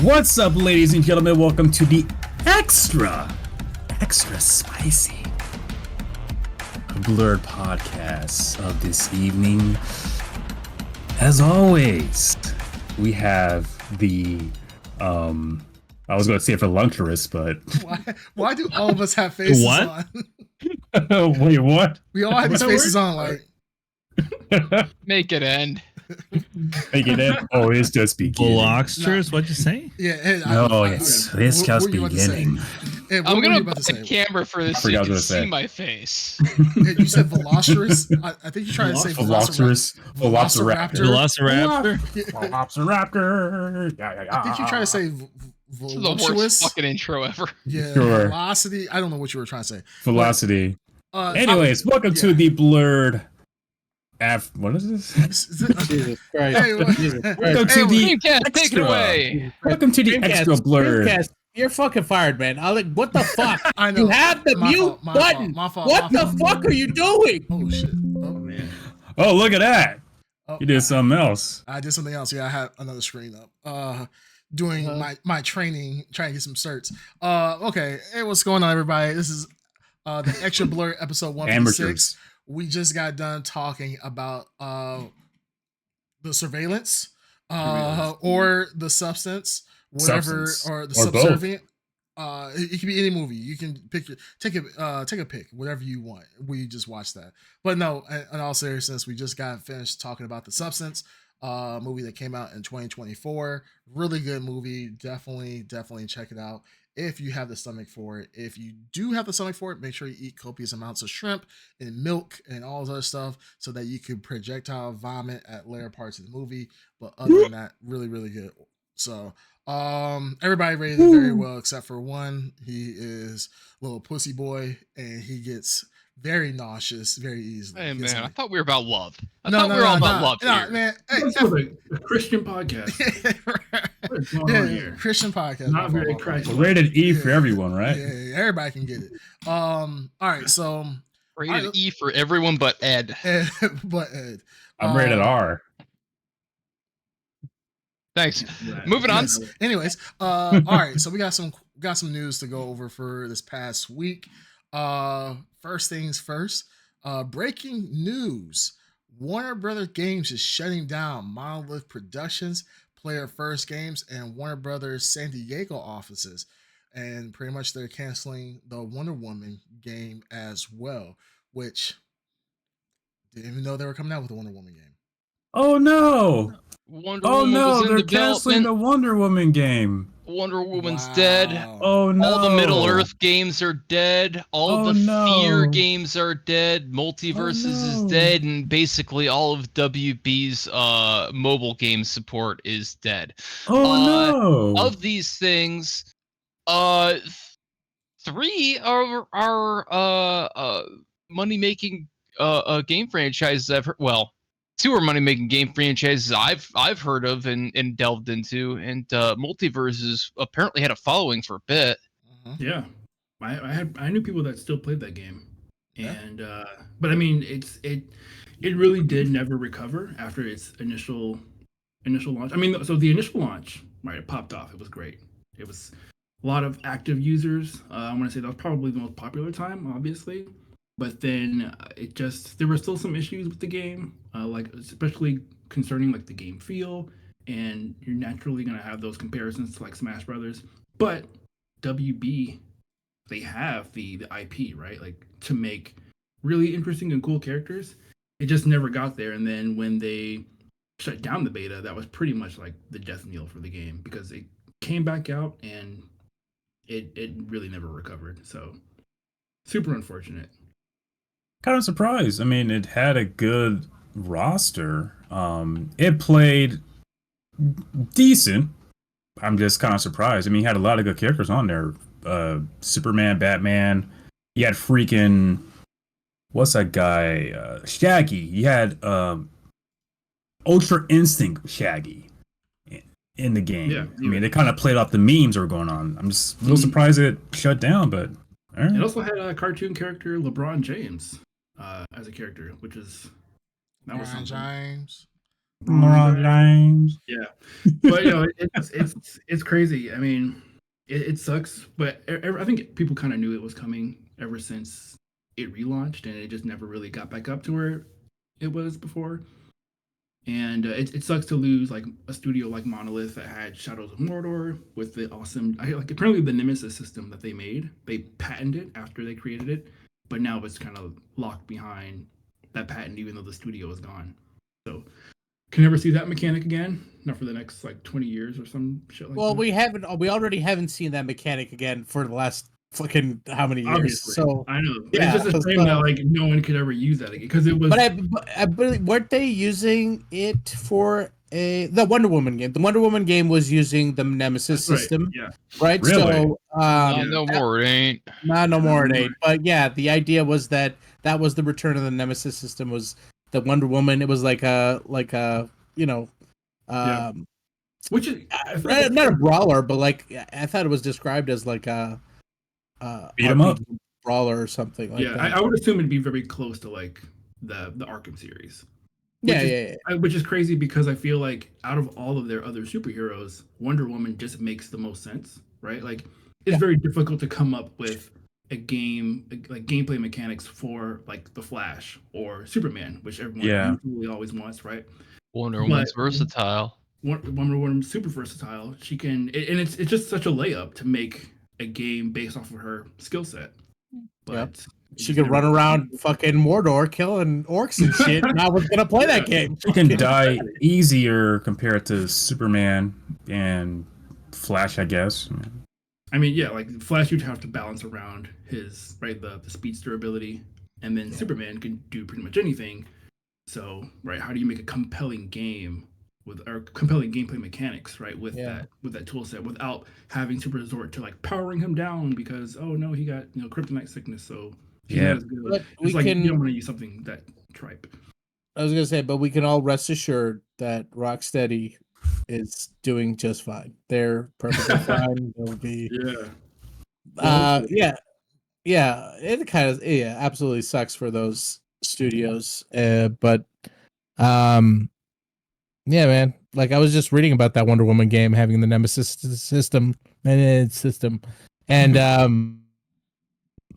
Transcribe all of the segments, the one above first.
What's up, ladies and gentlemen? Welcome to the extra spicy Blrd podcast of this evening. As always, we have the I was going to say voluptuous, but why do all of us have faces on? Wait, what? We all have these faces on, like make it end. Make it end. Oh, it's just beginning. Voluptuous? What'd you say? Yeah. No, it's just beginning. Hey, I'm gonna buy a camera for this so you can see my face. Hey, you said voluptuous? I think you're trying to say voluptuous. Velociraptor. Velociraptor. Yeah. I think you're trying to say voluptuous. The worst fucking intro ever. Yeah. Sure. Velocity. I don't know what you were trying to say. Velocity. Anyways, welcome to the Blrd. What is this? Jesus Christ. Hey, welcome to the Dreamcast, take it away. Welcome to the extra Blrd. You're fucking fired, man. I like, what the fuck? I know. You have the mute button. What the fuck are you doing? Oh shit. Oh man. Oh, look at that. Oh, You did something else. I did something else. Yeah, I had another screen up. Doing my training, trying to get some certs. Okay. Hey, what's going on, everybody? This is the Extra Blrd episode 156. We just got done talking about the surveillance or the substance, whatever, or the subservient. It could be any movie. You can take a pick, whatever you want. We just watched that. But no, in all seriousness, we just got finished talking about The Substance, movie that came out in 2024. Really good movie. Definitely check it out if you have the stomach for it. If you do have the stomach for it, make sure you eat copious amounts of shrimp and milk and all this other stuff so that you can projectile vomit at later parts of the movie. But other than that, really good. So everybody rated it very well except for one. He is a little pussy boy and he gets very nauseous very easily. Hey man, I thought we were about love. I thought we were all about love here. here. Man, A Christian podcast. What is going on here? Christian podcast. Not very Christ. Rated E for everyone, right? Yeah, everybody can get it. All right, so rated E for everyone but Ed. But Ed. I'm rated R. Thanks. Moving on. Anyways, all right, so we got some news to go over for this past week. First things first, breaking news. Warner Brothers Games is shutting down Monolith Productions, Player First Games, and Warner Brothers San Diego offices. And pretty much they're canceling the Wonder Woman game as well, which didn't even know they were coming out with a Wonder Woman game. Oh no! Wonder Woman was in they're canceling the Wonder Woman game. Wonder Woman's dead. Oh no! All the Middle Earth games are dead. All of the Fear games are dead. Multiverses is dead, and basically all of WB's mobile game support is dead. Oh no! Of these things, 3 are money-making game franchises I've heard. Well, 2 are money-making game franchises I've heard of and delved into, and Multiverses apparently had a following for a bit. Yeah, I knew people that still played that game, and but I mean it really did never recover after its initial launch. I mean, so the initial launch, right, it popped off. It was great. It was a lot of active users. I want to say that was probably the most popular time, obviously. But then there were still some issues with the game, like especially concerning like the game feel, and you're naturally going to have those comparisons to like Smash Brothers. But WB, they have the IP, right? Like to make really interesting and cool characters. It just never got there. And then when they shut down the beta, that was pretty much like the death knell for the game because it came back out and it really never recovered. So super unfortunate. Kind of surprised. I mean, it had a good roster. It played decent. I'm just kind of surprised. I mean, you had a lot of good characters on there. Superman, Batman. You had freaking what's that guy? Shaggy. You had Ultra Instinct Shaggy in the game. Yeah, I mean, they kind of played off the memes that were going on. I'm just a little surprised it shut down, but all right. It also had a cartoon character, LeBron James. as a character, which is LeBron James. LeBron James. Yeah, but you know, it's crazy. I mean, it sucks, but I think people kind of knew it was coming ever since it relaunched, and it just never really got back up to where it was before. And it sucks to lose like a studio like Monolith that had Shadows of Mordor with the awesome, like apparently the Nemesis system that they made, they patented it after they created it, but now it's kind of locked behind that patent, even though the studio is gone. So can never see that mechanic again, not for the next like 20 years or some shit like that. Well, we already haven't seen that mechanic again for the last fucking how many years? Obviously, so I know. Yeah, it's just a shame that like no one could ever use that again because it was. But I believe, weren't they using it for the Wonder Woman game? The Wonder Woman game was using the Nemesis system, Yeah. right? Really? So no more, it ain't. no more it ain't. But yeah, the idea was that was the return of the Nemesis system. Was the Wonder Woman? It was like a you know, Which is not a brawler, but like I thought it was described as like a Beat 'em up. brawler or something like that. I would assume it'd be very close to like the Arkham series. Yeah. Which is crazy because I feel like out of all of their other superheroes, Wonder Woman just makes the most sense, right? Like it's very difficult to come up with a game like gameplay mechanics for like the Flash or Superman, which everyone usually always wants, right? Wonder Woman's versatile. Wonder Woman's super versatile. She can, and it's just such a layup to make a game based off of her skill set. But she could run around fucking Mordor killing orcs and shit. And I was gonna play that game. She can die easier compared to Superman and Flash, I guess. I mean, yeah, like Flash, you'd have to balance around his the speedster ability, and then Superman can do pretty much anything. So, right, how do you make a compelling game or compelling gameplay mechanics, right, with that tool set without having to resort to like powering him down because no, he got kryptonite sickness, so he's not as good. But it's like you don't want to use something that tripe. I was gonna say, but we can all rest assured that Rocksteady is doing just fine. They're perfectly fine. They'll be It kind of absolutely sucks for those studios, but yeah, man. Like I was just reading about that Wonder Woman game having the Nemesis system, and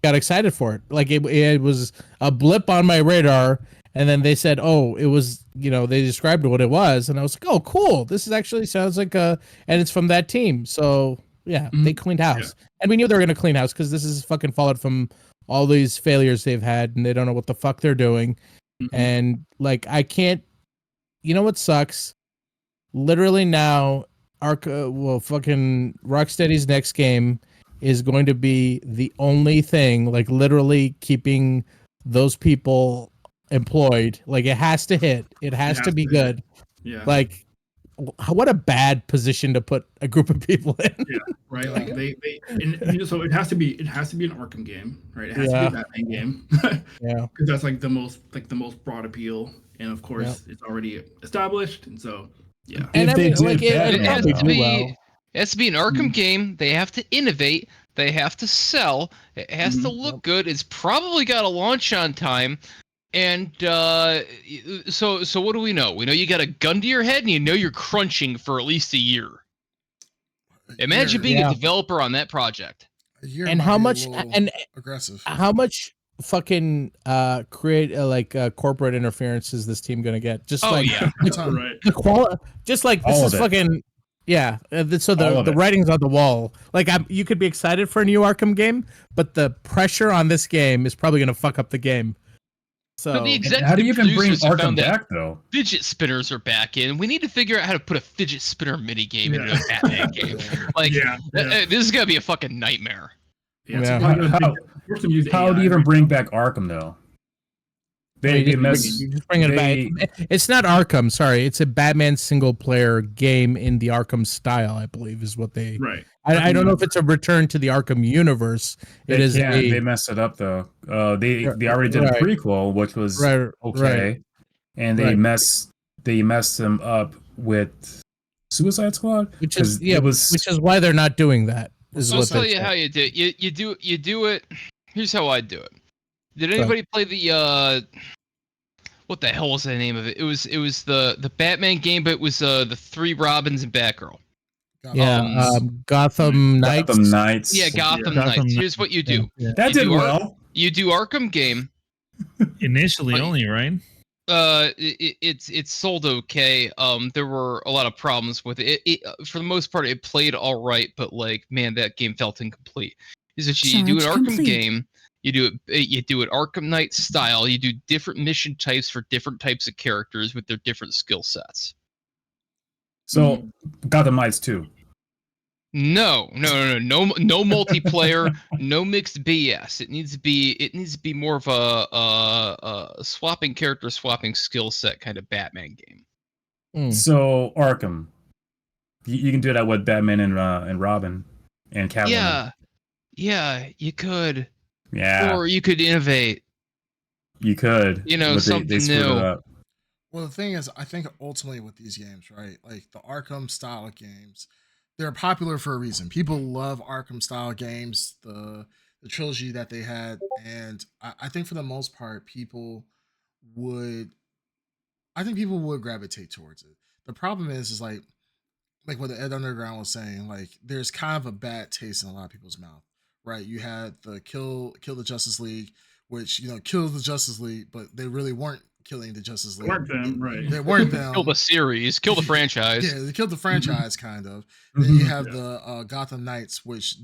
got excited for it. Like it was a blip on my radar, and then they said, "Oh, it was." They described what it was, and I was like, "Oh, cool! This is actually sounds like and it's from that team." So yeah, they cleaned house, and we knew they were gonna clean house because this is fucking followed from all these failures they've had, and they don't know what the fuck they're doing, and like I can't. You know what sucks? Literally now, fucking Rocksteady's next game is going to be the only thing, like literally keeping those people employed. Like it has to hit. It has to be good. Yeah. Like, what a bad position to put a group of people in. Yeah. Right. Like so it has to be an Arkham game, right? It has to be a Batman game. Yeah. Because that's like the most broad appeal. And of course, it's already established, and so And it has to be an Arkham game. They have to innovate. They have to sell. It has to look good. It's probably got to launch on time. And so what do we know? We know you got a gun to your head, and you know you're crunching for at least a year. Imagine being a developer on that project. And how much aggressive? How much fucking corporate interference is this team gonna get? Just the quality, just like this is fucking so the writing's on the wall. Like you could be excited for a new Arkham game, but the pressure on this game is probably gonna fuck up the game. So how do you even bring Arkham back though? Fidget spinners are back in. We need to figure out how to put a fidget spinner mini game into a Batman game. Like this is gonna be a fucking nightmare. How do you even bring back Arkham though? You just bring it back. It's not Arkham. Sorry, it's a Batman single player game in the Arkham style. I believe is what they. Right. I don't know if it's a return to the Arkham universe. They messed it up though. They already did a prequel, which was okay, and they messed them up with Suicide Squad, which is why they're not doing that. I'll tell you how you do it. You do it. Here's how I do it. Did anybody play the what the hell was the name of it? It was the Batman game, but it was the 3 Robins and Batgirl. Gotham Knights. Gotham Knights. Yeah, Gotham Knights. Here's what you do. That did well. You do Arkham game. Initially only, right? It's sold okay. There were a lot of problems with it. For the most part, it played all right, but like, man, that game felt incomplete. Is that you do an Arkham game, you do it Arkham Knight style. You do different mission types for different types of characters with their different skill sets. So Gotham Knights 2. No multiplayer, no mixed BS. It needs to be more of a swapping character, swapping skill set kind of Batman game. So Arkham, you can do that with Batman and Robin and Catwoman. Yeah, you could. Yeah, or you could innovate. You could. Something new. Well, the thing is, I think ultimately with these games, right, like the Arkham style of games, they're popular for a reason. People love Arkham style games, the trilogy that they had, and I think for the most part, people would gravitate towards it. The problem is like what the Ed Underground was saying, like there's kind of a bad taste in a lot of people's mouth, right? You had the kill the Justice League, which killed the Justice League, but they really weren't killing the Justice League. Weren't them, right? They weren't them. Kill the series, kill the franchise. Yeah, they killed the franchise, kind of. Then you have the Gotham Knights, which,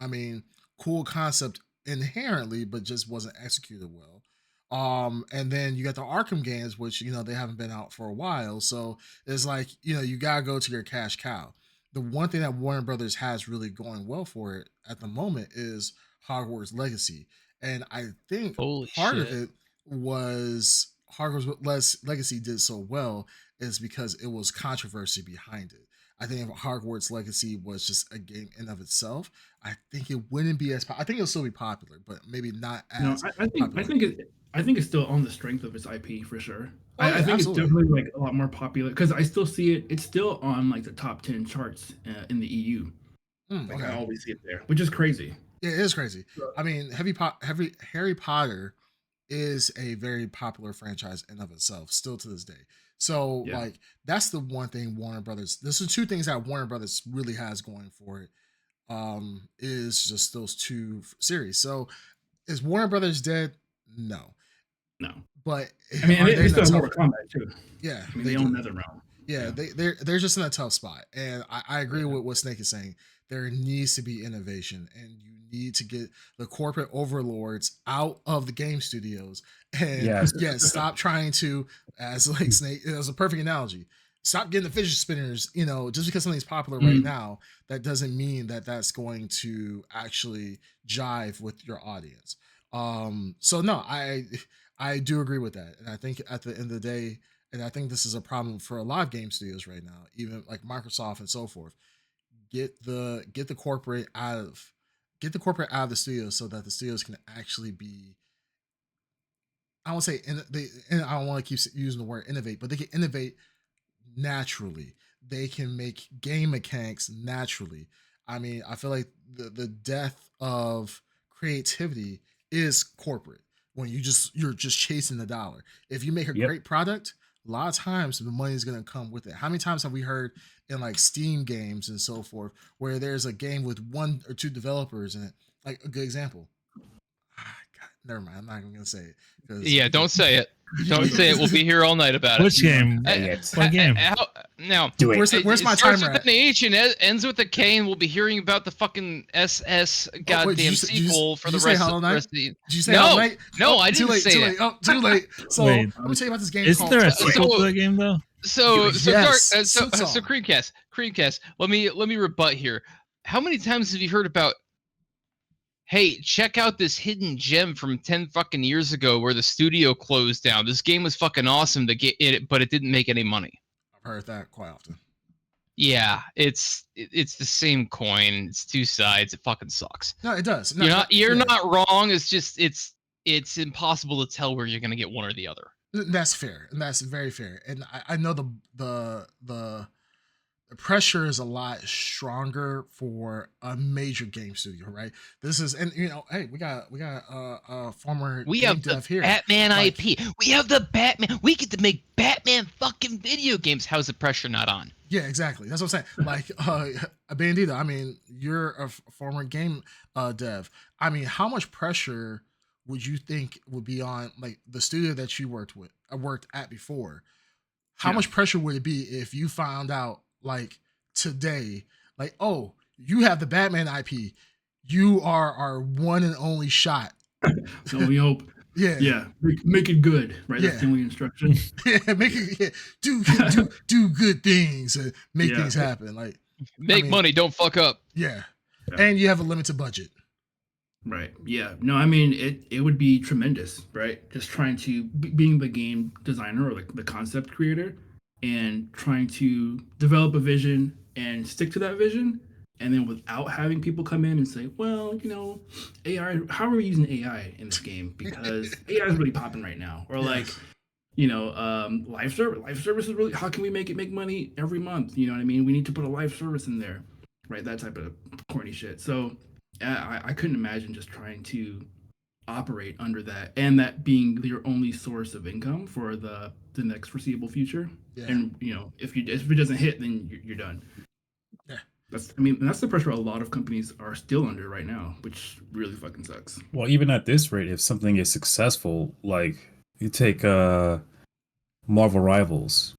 I mean, cool concept inherently, but just wasn't executed well. And then you got the Arkham games, which they haven't been out for a while, so it's like you gotta go to your cash cow. The one thing that Warner Brothers has really going well for it at the moment is Hogwarts Legacy, and I think part of it was Hogwarts Legacy did so well is because it was controversy behind it. I think if Hogwarts Legacy was just a game in of itself, I think it wouldn't be as. I think it'll still be popular, but maybe not as. No, I think it's still on the strength of its IP for sure. Oh, yeah, I think absolutely. it's definitely like a lot more popular because I still see it. It's still on like the top 10 charts in the EU. Okay. I always see it there, which is crazy. Yeah, it is crazy. I mean, Harry Potter is a very popular franchise in of itself, still to this day. So like that's the one thing Warner Brothers. This is two things that Warner Brothers really has going for it. Is just those two series. So is Warner Brothers dead? No. But I mean, they still have Mortal Kombat too. Yeah, I mean, they own NetherRealm. Yeah, they're just in a tough spot, and I agree with what Snake is saying. There needs to be innovation, and you need to get the corporate overlords out of the game studios, and stop trying to, as like Snake, it was a perfect analogy. Stop getting the fidget spinners. Just because something's popular right now, that doesn't mean that that's going to actually jive with your audience. So no, I do agree with that, and I think at the end of the day, and I think this is a problem for a lot of game studios right now, even like Microsoft and so forth. Get the corporate out of the studios so that the studios can actually be. I won't say I don't want to keep using the word innovate, but they can innovate naturally. They can make game mechanics naturally. I mean, I feel like the death of creativity is corporate when you're just chasing the dollar. If you make a great product, a lot of times the money is going to come with it. How many times have we heard in like Steam games and so forth where there's a game with 1 or 2 developers in it? Like a good example. God, never mind. I'm not even going to say it. Yeah, don't say it. Don't say it. We'll be here all night about it. Which game? What game? Now, do it. Where's my timer? Starts with an H and ends with a K, and we'll be hearing about the fucking SS goddamn sequel for the rest of the. Did you say Hollow Knight? No, I didn't say it. Oh, too late. So Wait, let me tell you about this game. Isn't there a sequel to that game though? So Yes, Creamcast. Let me rebut here. How many times have you heard about? Hey, check out this hidden gem from 10 fucking years ago where the studio closed down. This game was fucking awesome to get it, but it didn't make any money. I've heard that quite often. Yeah, it's the same coin. It's two sides. It fucking sucks. No, it does. No, you're not wrong. It's just it's impossible to tell where you're gonna get one or the other. That's fair, and that's very fair. And I know the the pressure is a lot stronger for a major game studio, right? This is, and hey, we got former We game have the dev here. Batman Like, IP. We have the Batman. We get to make Batman fucking video games. How's the pressure not on? yeah, exactly. That's what I'm saying. Like, Bandito, I mean, you're a former game dev. I mean, how much pressure would you think would be on like the studio that you worked at before? How much pressure would it be if you found out like today, like, oh, you have the Batman IP, you are our one and only shot. So we hope. Yeah. Make it good, right? That's the only instruction. Yeah, make it. Do good things and make things happen. Like, make money, don't fuck up. Yeah, and you have a limited budget. Right. Yeah. No, I mean it would be tremendous, right? Just trying to being the game designer or like the concept creator and trying to develop a vision and stick to that vision, and then without having people come in and say, well, AI, how are we using AI in this game? Because AI is really popping right now. Or like, live service is really, how can we make it make money every month? You know what I mean? We need to put a live service in there, right? That type of corny shit. So I couldn't imagine just trying to operate under that, and that being your only source of income for the next foreseeable future. Yeah. And if it doesn't hit, then you're done. Yeah, that's the pressure a lot of companies are still under right now, which really fucking sucks. Well, even at this rate, if something is successful, like you take Marvel Rivals,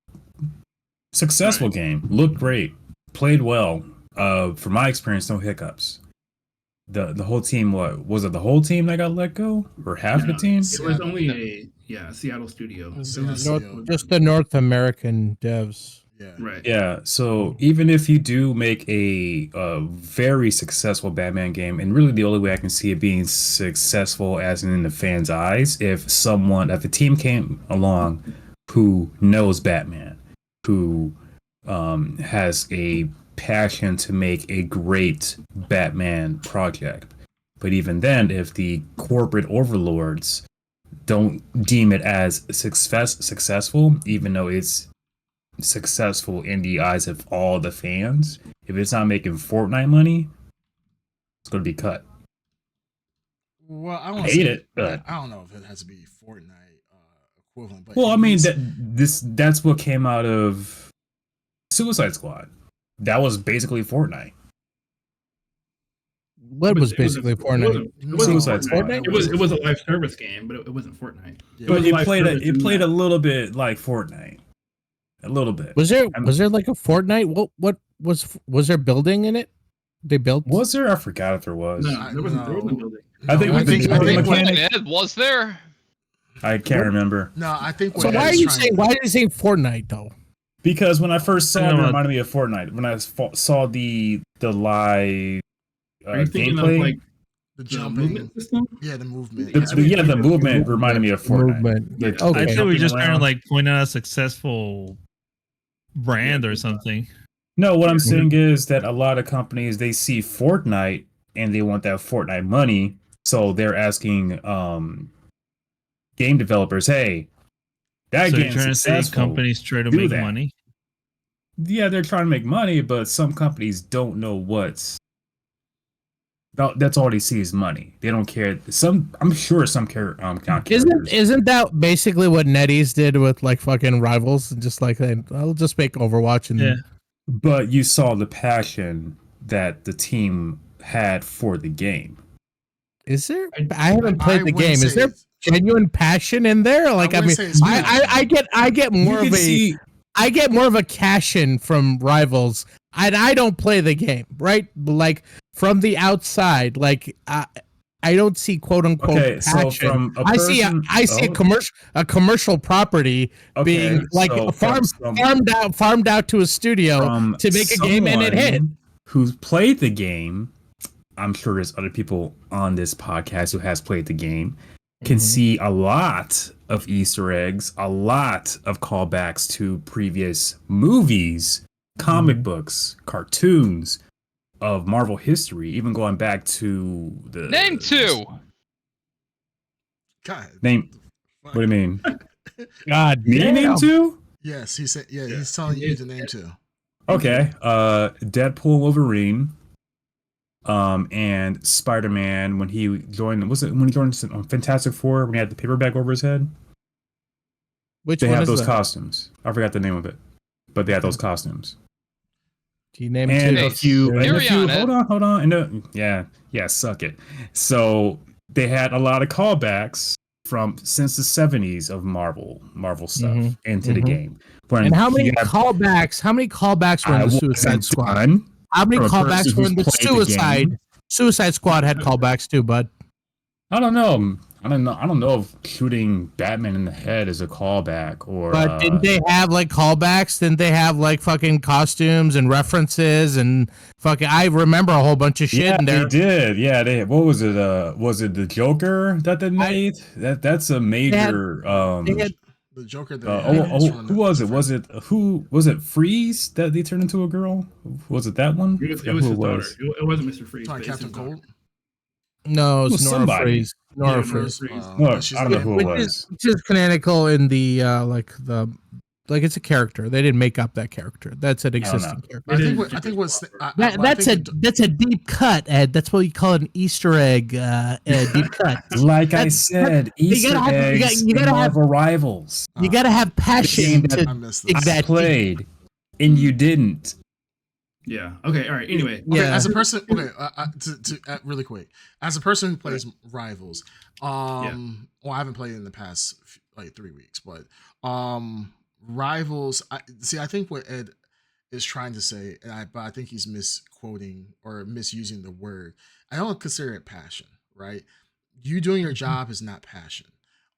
successful game, looked great, played well. From my experience, no hiccups. The whole team, what was it? The whole team that got let go, or half the team? It was only a Seattle studio. Just the North American devs. Yeah. Right. Yeah. So even if you do make a very successful Batman game, and really the only way I can see it being successful, as in the fans' eyes, if a team came along who knows Batman, who has a passion to make a great Batman project. But even then, if the corporate overlords don't deem it as successful, even though it's successful in the eyes of all the fans, if it's not making Fortnite money, it's going to be cut. Well, I don't know if it has to be Fortnite equivalent. But well, I mean, that's what came out of Suicide Squad. That was basically Fortnite. What was basically Fortnite? It was a live service game, but it wasn't Fortnite. Yeah. But it played a little bit like Fortnite. A little bit. Was there like a Fortnite? What was there building in it? They built? Was there? I forgot if there was. No, there wasn't building. I think was there. I can't remember. No, I think. So why are you saying Fortnite though? Because when I first saw it, it reminded me of Fortnite. When I saw the live gameplay, like the jumping system? Yeah, the movement. The movement reminded me of Fortnite. Okay. I thought we were just trying to like point out a successful brand or something. No, what I'm saying is that a lot of companies, they see Fortnite and they want that Fortnite money, so they're asking game developers, "Hey, that game's successful. Companies try to make money." Yeah, they're trying to make money, but some companies don't know that's all they see is money. They don't care. I'm sure some care. Isn't that basically what NetEase did with like fucking Rivals? Just like, I'll just make Overwatch and But you saw the passion that the team had for the game. Is there? I haven't played the game. Is there genuine passion in there? Like, I mean, I get more of a cash in from Rivals, and I don't play the game, right? Like from the outside, like I don't see quote unquote passion. So from I see a commercial property being like farmed out to a studio to make a game, and it hit. Who's played the game? I'm sure there's other people on this podcast who has played the game. Can see a lot of Easter eggs, a lot of callbacks to previous movies, comic books, cartoons of Marvel history, even going back to the Name two. God. What do you mean? God, me name two? Yes, he said. Yeah, he's telling you to name two. Okay. Deadpool, Wolverine, and Spider-Man when he joined. Was it when he joined Fantastic Four when he had the paper bag over his head? Which They one have is those that? costumes. I forgot the name of it, but they had those costumes. Can you name And two? a few, and a Carry few. on, Hold Ed. on. Yeah, suck it. So they had a lot of callbacks from since the 70s of Marvel stuff Mhm, into the mhm. game. When And how he many got- callbacks? How many callbacks were in I the Suicide wasn't Squad? done How many from a person callbacks were who's in the played the game. Suicide Squad had callbacks too, bud. I don't know. I don't know if shooting Batman in the head is a callback or. But didn't they have like callbacks? Didn't they have like fucking costumes and references and fucking? I remember a whole bunch of shit Yeah, in there. they did. Yeah, they. What was it? Was it the Joker that they made? That's a major. They had The Joker that they had is from Who was it? different- Was it Freeze that they turned into a girl? Was it that one? I It forgot was who his daughter. was. It wasn't Mr. Freeze. It's not but it's Captain his daughter. Cold. no, It it's was Nora somebody. Freeze. Nora Yeah, Freeze. Freeze. No, But she's I don't know the who main- it Which was. is canonical in the like it's a character. They didn't make up that character. That's an don't know. existing character. I think It I think what's That's a deep cut, Ed. That's what you call an Easter egg, deep cut. Like I That's- said, Easter gotta have- you eggs gotta in have- Marvel Rivals. You gotta have passion game that to I missed dig this. that I deep. played, and you didn't. Yeah. Okay. All right. Anyway. Okay, Yeah. as a person, really quick, as a person who plays Rivals, well, I haven't played it in the past like 3 weeks, but Rivals, I think what Ed is trying to say, but I think he's misquoting or misusing the word. I don't consider it passion, right? You doing your job is not passion.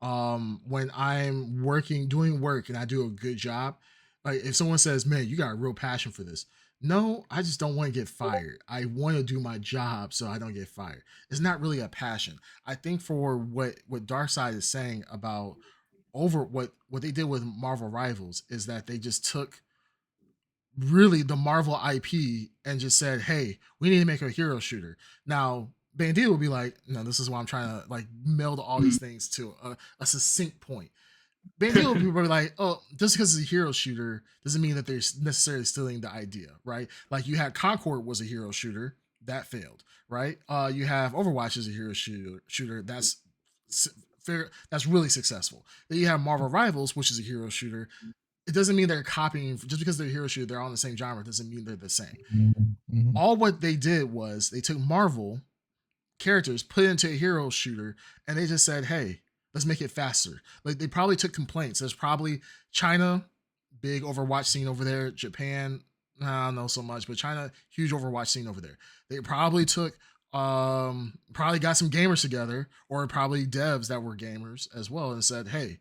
When I'm doing work, and I do a good job, like if someone says, "Man, you got a real passion for this," no, I just don't want to get fired. I want to do my job so I don't get fired. It's not really a passion. I think for what Darkseid is saying about what they did with Marvel Rivals is that they just took really the Marvel IP and just said, "Hey, we need to make a hero shooter." Now, Bandito will be like, "No, this is why I'm trying to like meld all these things to a succinct point." Bandito will be probably like, "Oh, just because it's a hero shooter doesn't mean that they're necessarily stealing the idea, right?" Like you had Concord was a hero shooter that failed, right? You have Overwatch as a hero shooter that's that's really successful. Then you have Marvel Rivals, which is a hero shooter. It doesn't mean they're copying just because they're a hero shooter. They're all in the same genre. Doesn't mean they're the same. Mhm. All what they did was they took Marvel characters, put it into a hero shooter, and they just said, "Hey, let's make it faster." Like they probably took complaints. There's probably China, big Overwatch scene over there. Japan, I don't know so much, but China, huge Overwatch scene over there. They probably took probably got some gamers together, or probably devs that were gamers as well, and said, "Hey,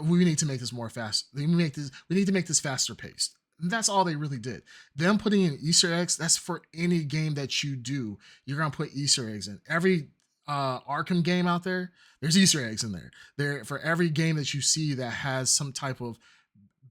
we need to make this more fast. We need to make this faster paced." And that's all they really did. Them putting in Easter eggs, that's for any game that you do. You're gonna put Easter eggs in. Every Arkham game out there, there's Easter eggs in there. There for every game that you see that has some type of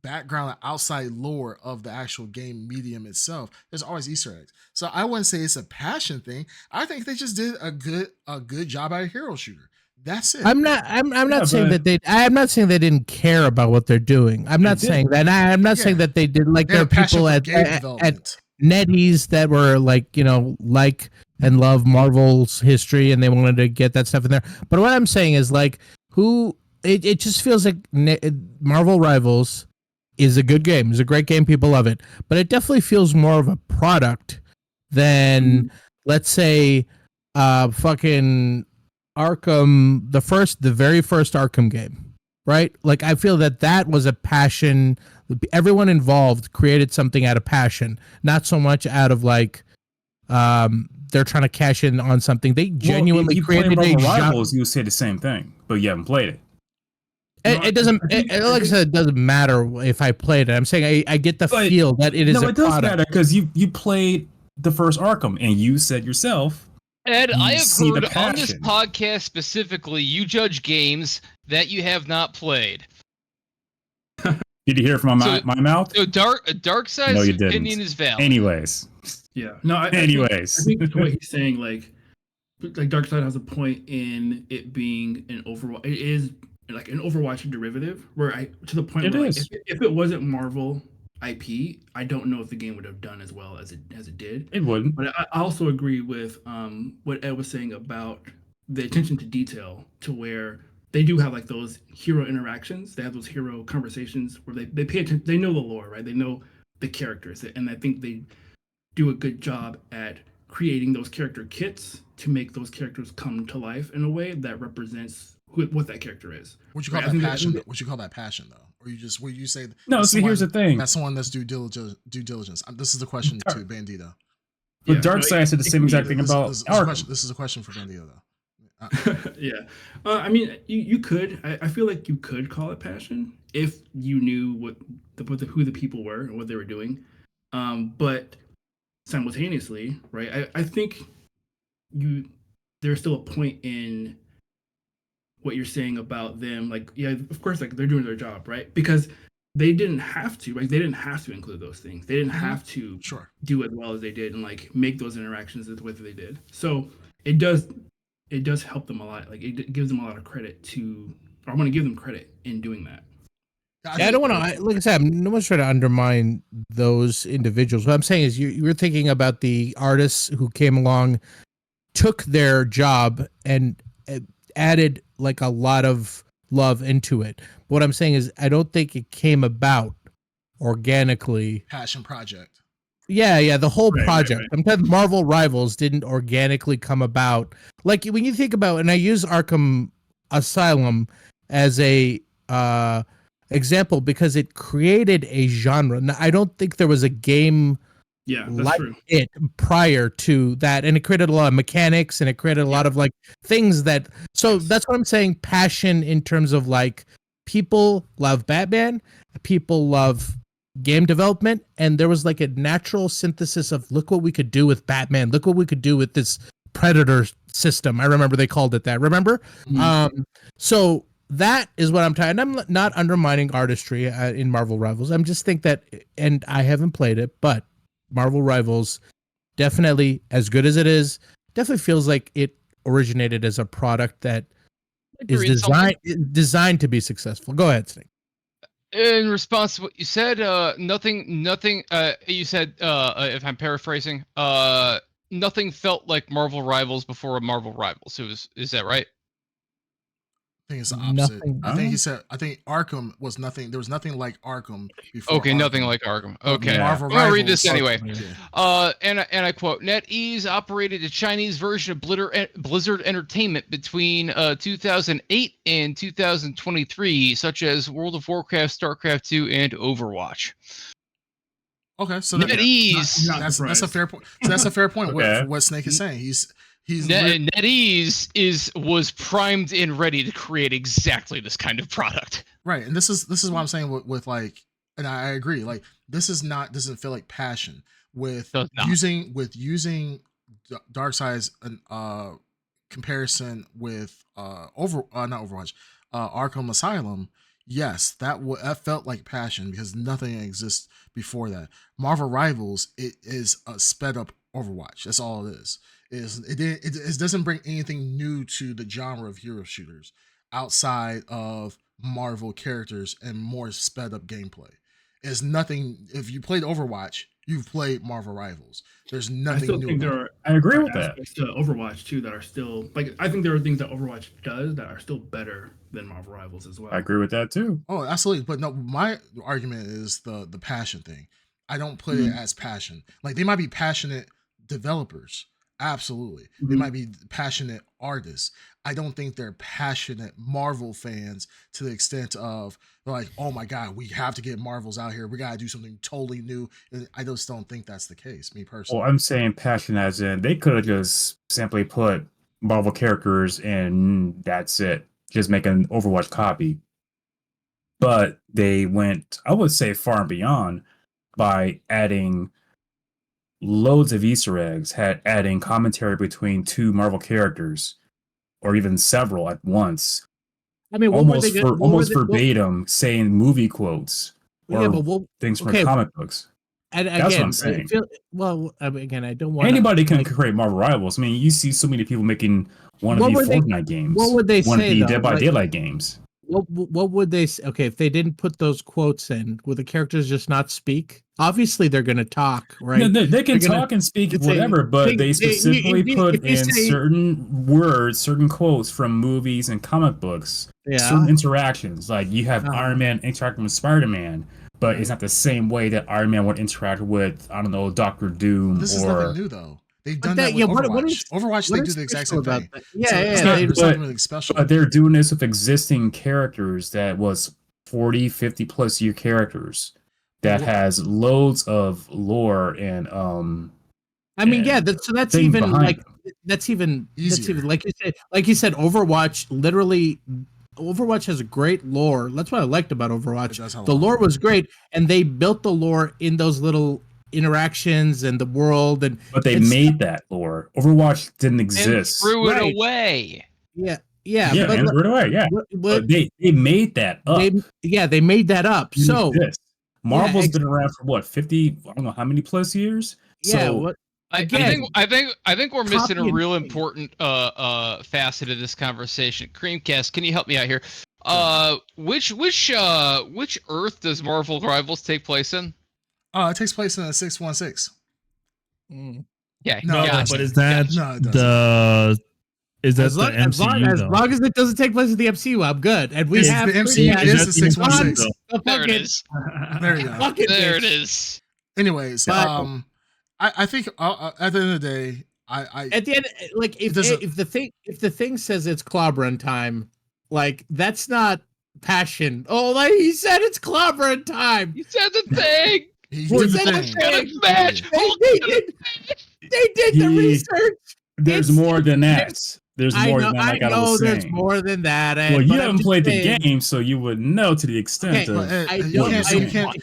background outside lore of the actual game medium itself, there's always Easter eggs. So I wouldn't say it's a passion thing. I think they just did a good job at a hero shooter. That's it. I'm not saying but- that I'm not saying they didn't care about what they're doing. I'm not did. saying that. I'm not saying that they did like They there have are a passion people for at game development. NetEase that were like, like and love Marvel's history and they wanted to get that stuff in there. But what I'm saying is like it just feels like Marvel Rivals is a good game. It's a great game. People love it. But it definitely feels more of a product than let's say fucking Arkham, the very first Arkham game, right? Like I feel that was a passion. Everyone involved created something out of passion, not so much out of like they're trying to cash in on something. They genuinely you play created a Marvel genre. Rivals, you would say the same thing, but you haven't played it. It doesn't. Like I said, it doesn't matter if I played it. I'm saying I get the But- feel that it is No, a it does product. matter because you played the first Arkham, and you said yourself. Ed, I You have see the heard on this passion. podcast specifically, you judge games that you have not played. Did you hear it from my mouth? So Darkseid's No, you didn't. opinion is valid. Anyways, Yeah. No. I anyways, think that's what he's saying. Like Darkseid has a point in it being an Overwatch. It is like an Overwatch derivative, where to the point It where is. if it wasn't Marvel IP, I don't know if the game would have done as well as it did. It wouldn't. But I also agree with what Ed was saying about the attention to detail, to where they do have like those hero interactions. They have those hero conversations where they pay attention. They know the lore, right? They know the characters, and I think they do a good job at creating those character kits to make those characters come to life in a way that represents what that character is. What you call Right? that passion? What you call that passion though? Or you just, would you say No, see, here's the thing. That's someone that's due diligence. This is a question to Bandito. But Darkseid said the same exact thing about Arkham. This is a question for Bandito though. Yeah, I mean, you could. I feel like you could call it passion if you knew who the people were and what they were doing. But simultaneously, right? I think there's still a point in what you're saying about them. Like, yeah, of course, like they're doing their job, right? Because they didn't have to, right? They didn't have to include those things. They didn't have to do as well as they did and like make those interactions the way that they did. So it does help them a lot. Like it gives them a lot of credit I want to give them credit in doing that. Yeah, I don't want to, like I said, no one's trying to undermine those individuals. What I'm saying is you were thinking about the artists who came along, took their job and added like a lot of love into it. What I'm saying is I don't think it came about organically. Passion project. Yeah, the whole project. Right. I'm talking Marvel Rivals didn't organically come about. Like when you think about, and I use Arkham Asylum as a example because it created a genre. Now, I don't think there was a game like it prior to that, and it created a lot of mechanics and it created a lot of like things that. So that's what I'm saying. Passion in terms of like people love Batman, people love game development, and there was like a natural synthesis of look what we could do with Batman, look what we could do with this Predator system. I remember they called it that. Remember? Mm-hmm. So that is what I'm talking. I'm not undermining artistry in Marvel Rivals. I'm just think that, and I haven't played it, but Marvel Rivals definitely, as good as it is, definitely feels like it originated as a product that is designed to be successful. Go ahead, Snake. In response to what you said, nothing. You said, if I'm paraphrasing, nothing felt like Marvel Rivals before Marvel Rivals. Is that right? I think it's the opposite. I think Arkham was nothing. There was nothing like Arkham before. Okay, Arkham. Nothing like Arkham. Okay, Marvel I'll read this anyway. Yeah. And I quote: NetEase operated a Chinese version of Blizzard Entertainment between 2008 and 2023, such as World of Warcraft, StarCraft 2, and Overwatch. Okay, so NetEase. That's a fair point. So that's a fair point. Okay. What Snake is saying. NetEase was primed and ready to create exactly this kind of product. Right, and this is what I'm saying with like, and I agree. Like this doesn't feel like passion with using Darkseid's comparison with not Overwatch, Arkham Asylum. Yes, that felt like passion because nothing exists before that. Marvel Rivals, it is a sped up Overwatch. That's all it is. It doesn't bring anything new to the genre of hero shooters outside of Marvel characters and more sped up gameplay. It's nothing. If you played Overwatch, you've played Marvel Rivals. There's nothing new. I agree with that. To Overwatch too that are still like, I think there are things that Overwatch does that are still better than Marvel Rivals as well. I agree with that too. Oh, absolutely. But no, my argument is the passion thing. I don't put it as passion. Like they might be passionate developers. Absolutely. They might be passionate artists. I don't think they're passionate Marvel fans to the extent of like, oh my God, we have to get Marvels out here. We got to do something totally new. And I just don't think that's the case, me personally. Well, I'm saying passion as in they could have just simply put Marvel characters and that's it. Just make an Overwatch copy. But they went, I would say, far and beyond by adding loads of Easter eggs, adding commentary between two Marvel characters, or even several at once. I mean, almost verbatim saying movie quotes or things from comic books. And that's what I'm saying. Again, I don't want anybody can create Marvel Rivals. I mean, you see so many people making one of the Fortnite games. What would they say? One of the Dead by Daylight games. what would they say? Okay, if they didn't put those quotes in, would the characters just not speak? Obviously, they're going to talk, right? No, they can They're gonna- talk and speak it's a- whatever, but they specifically put if you in say- certain words, certain quotes from movies and comic books, certain interactions. Like you have Iron Man interacting with Spider-Man, but it's not the same way that Iron Man would interact with, I don't know, Doctor Doom. This is nothing new though. They've done that with Overwatch. Overwatch, they do the exact same thing. Yeah, It's not really special. But they're doing this with existing characters that was 40, 50 plus year characters that has loads of lore and I mean, yeah, that's even like that's even easier. Like you said, Overwatch has a great lore. That's what I liked about Overwatch. The lore was great, and they built the lore in those little interactions and the world. But they made that lore. Overwatch didn't exist. And threw it away. Yeah, and threw it away. Yeah, but they made that up. They made that up. So Marvel's been around for what 50? I don't know how many plus years. So I think we're missing a real important facet of this conversation. Creamcast, can you help me out here? Which Earth does Marvel Rivals take place in? It takes place in a 616. Yeah, no, gotcha. but is that the MCU? As long as it doesn't take place in the MCU, I'm good. And we have the MCU is the 616. There it is. There you go. There it is. Anyways, I think at the end of the day, at the end, like if the thing says it's clobbering time, like that's not passion. Oh, like he said it's clobbering time. He said the thing. He did the thing. They did the research. There's more than that. There's more than that. Like I was saying. There's more than that. Well, you haven't played the game, so you would know to the extent of. You can't.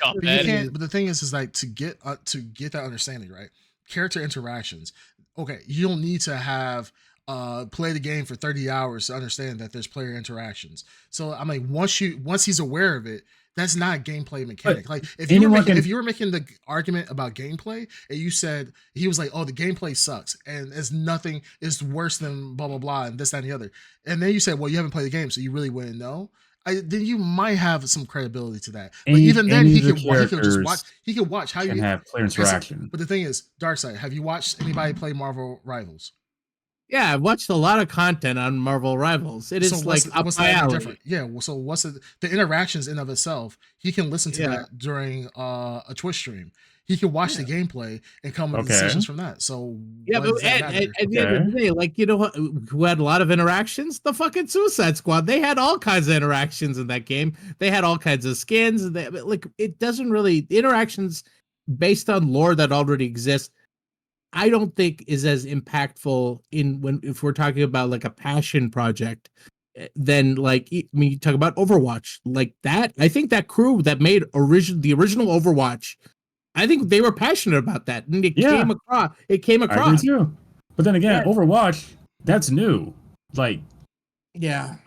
But the thing is like to get that understanding, right? Character interactions. Okay, you don't need to have play the game for 30 hours to understand that there's player interactions. So I mean, once he's aware of it, that's not a gameplay mechanic. But like if you were making the argument about gameplay and you said he was like, oh, the gameplay sucks and it's worse than blah blah blah and this that and the other, and then you said, well, you haven't played the game, so you really wouldn't know. Then you might have some credibility to that. But even then, he could just watch. He could watch how you have player interaction. But the thing is, Darkseid, have you watched anybody play Marvel Rivals? Yeah, I've watched a lot of content on Marvel Rivals. It is like up my alley. Different? Yeah. Well, so what's the interactions in of itself? He can listen to that during a Twitch stream. He can watch the gameplay and come with decisions from that. So but at the end of the day, like you know who had a lot of interactions? The fucking Suicide Squad. They had all kinds of interactions in that game. They had all kinds of skins. And like it doesn't really interactions based on lore that already exists. I don't think is as impactful if we're talking about like a passion project than like I mean you talk about Overwatch like that. I think that crew that made the original Overwatch, I think they were passionate about that and it came across. I agree too. But then again, Overwatch, that's new. Like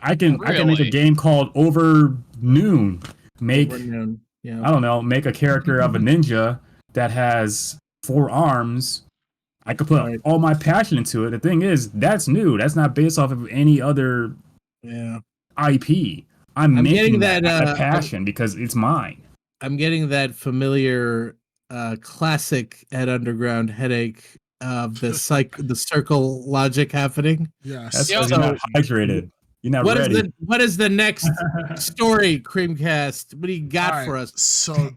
I can make a game called Over Noon. I don't know, make a character of a ninja that has 4 arms. I could put all my passion into it. The thing is, that's new. That's not based off of any other IP. I'm making that passion because it's mine. I'm getting that familiar classic Ed Underground headache of the circle logic happening. Yes. That's because you're not hydrated. You're not ready. What is the next story, Creamcast? What do you got for us? So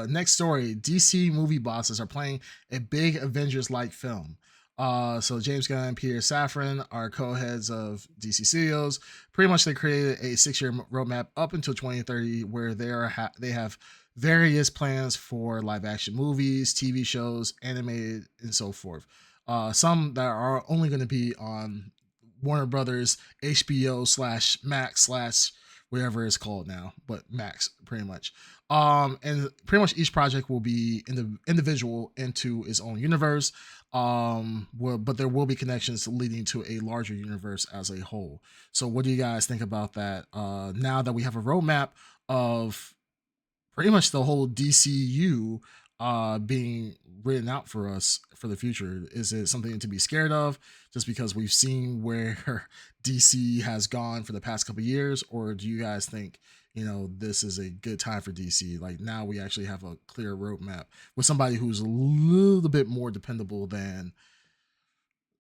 next story, DC movie bosses are playing a big Avengers-like film. So James Gunn and Peter Safran are co-heads of DC Studios. Pretty much they created a 6-year roadmap up until 2030 where they have various plans for live action movies, TV shows, animated, and so forth. Some that are only going to be on Warner Brothers, HBO / Max / whatever it's called now, but Max pretty much. And pretty much each project will be individual into its own universe. But there will be connections leading to a larger universe as a whole. So what do you guys think about that? Now that we have a roadmap of pretty much the whole DCU, being written out for us for the future? Is it something to be scared of just because we've seen where DC has gone for the past couple of years, or do you guys think this is a good time for DC? Like now we actually have a clear roadmap with somebody who's a little bit more dependable than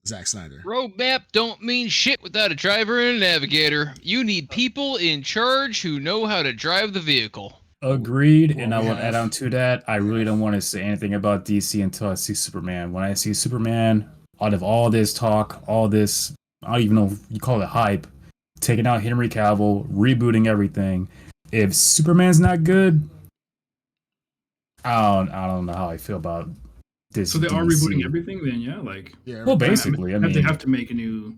Zack Snyder. Roadmap don't mean shit without a driver and a navigator. You need people in charge who know how to drive the vehicle. Agreed, and I we will add on to that. I really don't want to say anything about DC until I see Superman. When I see Superman, out of all this talk, all this, I don't even know if you call it hype, taking out Henry Cavill, rebooting everything. If Superman's not good, I don't know how I feel about this. So they are DC. rebooting everything, then Yeah. Well, basically, I mean, they have to make a new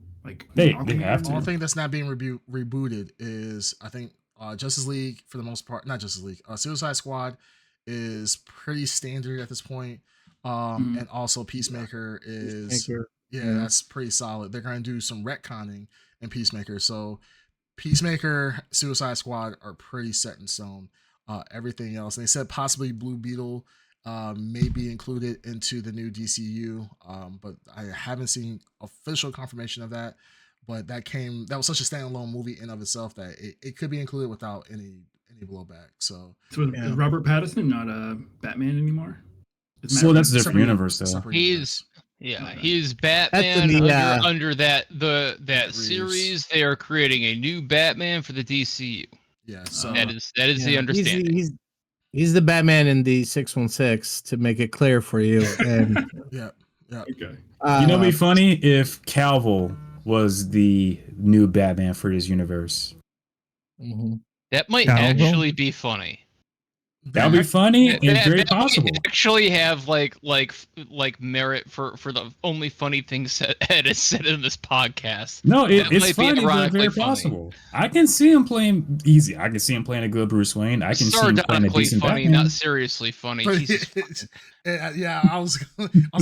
They Aquaman have The to. only thing that's not being rebooted is I think Justice League for the most part. Not Justice League. Suicide Squad is pretty standard at this point. And also Peacemaker is that's pretty solid. They're going to do some retconning in Peacemaker. So Peacemaker, Suicide Squad are pretty set in stone. Everything else, and they said possibly Blue Beetle may be included into the new DCU, but I haven't seen official confirmation of that. But that was such a standalone movie in of itself that it could be included without any blowback. So is Robert Pattinson not a Batman anymore? So that's a different universe, though. He's That's Batman in the, under that Reeves. series. They are creating a new Batman for the DCU. Yeah, so that is the understanding. He's the Batman in the 616 to make it clear for you. And yeah. Okay. It'd be funny if Cavill was the new Batman for his universe. That might Cavill? actually be funny. That would be funny and very possible. Might actually have like merit for the only funny things Ed has said in this podcast. No, That it's might be funny, but ironically very funny. possible. I can see him playing easy. I can see him playing a good Bruce Wayne. I can see him playing a Sardonically decent funny, Batman. not seriously funny. But Jesus. I was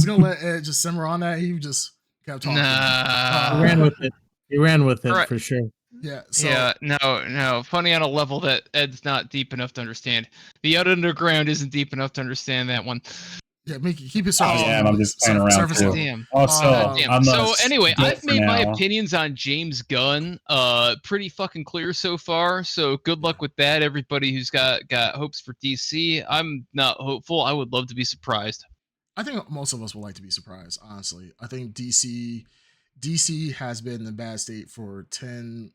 gonna let Ed just simmer on that. He just kept talking. Nah. he ran with it. He ran with it Right. for sure. Yeah. So Yeah, no, funny on a level that Ed's not deep enough to understand. The Underground isn't deep enough to understand that one. yeah, keep it Oh, surface. yeah, level, I'm just playing around surface too. level. Damn. Also, Damn. I'm So anyway, I've made my now. opinions on James Gunn pretty fucking clear so far. So good luck with that, everybody who's got hopes for DC. I'm not hopeful. I would love to be surprised. I think most of us would like to be surprised, honestly. I think DC has been in a bad state for 10,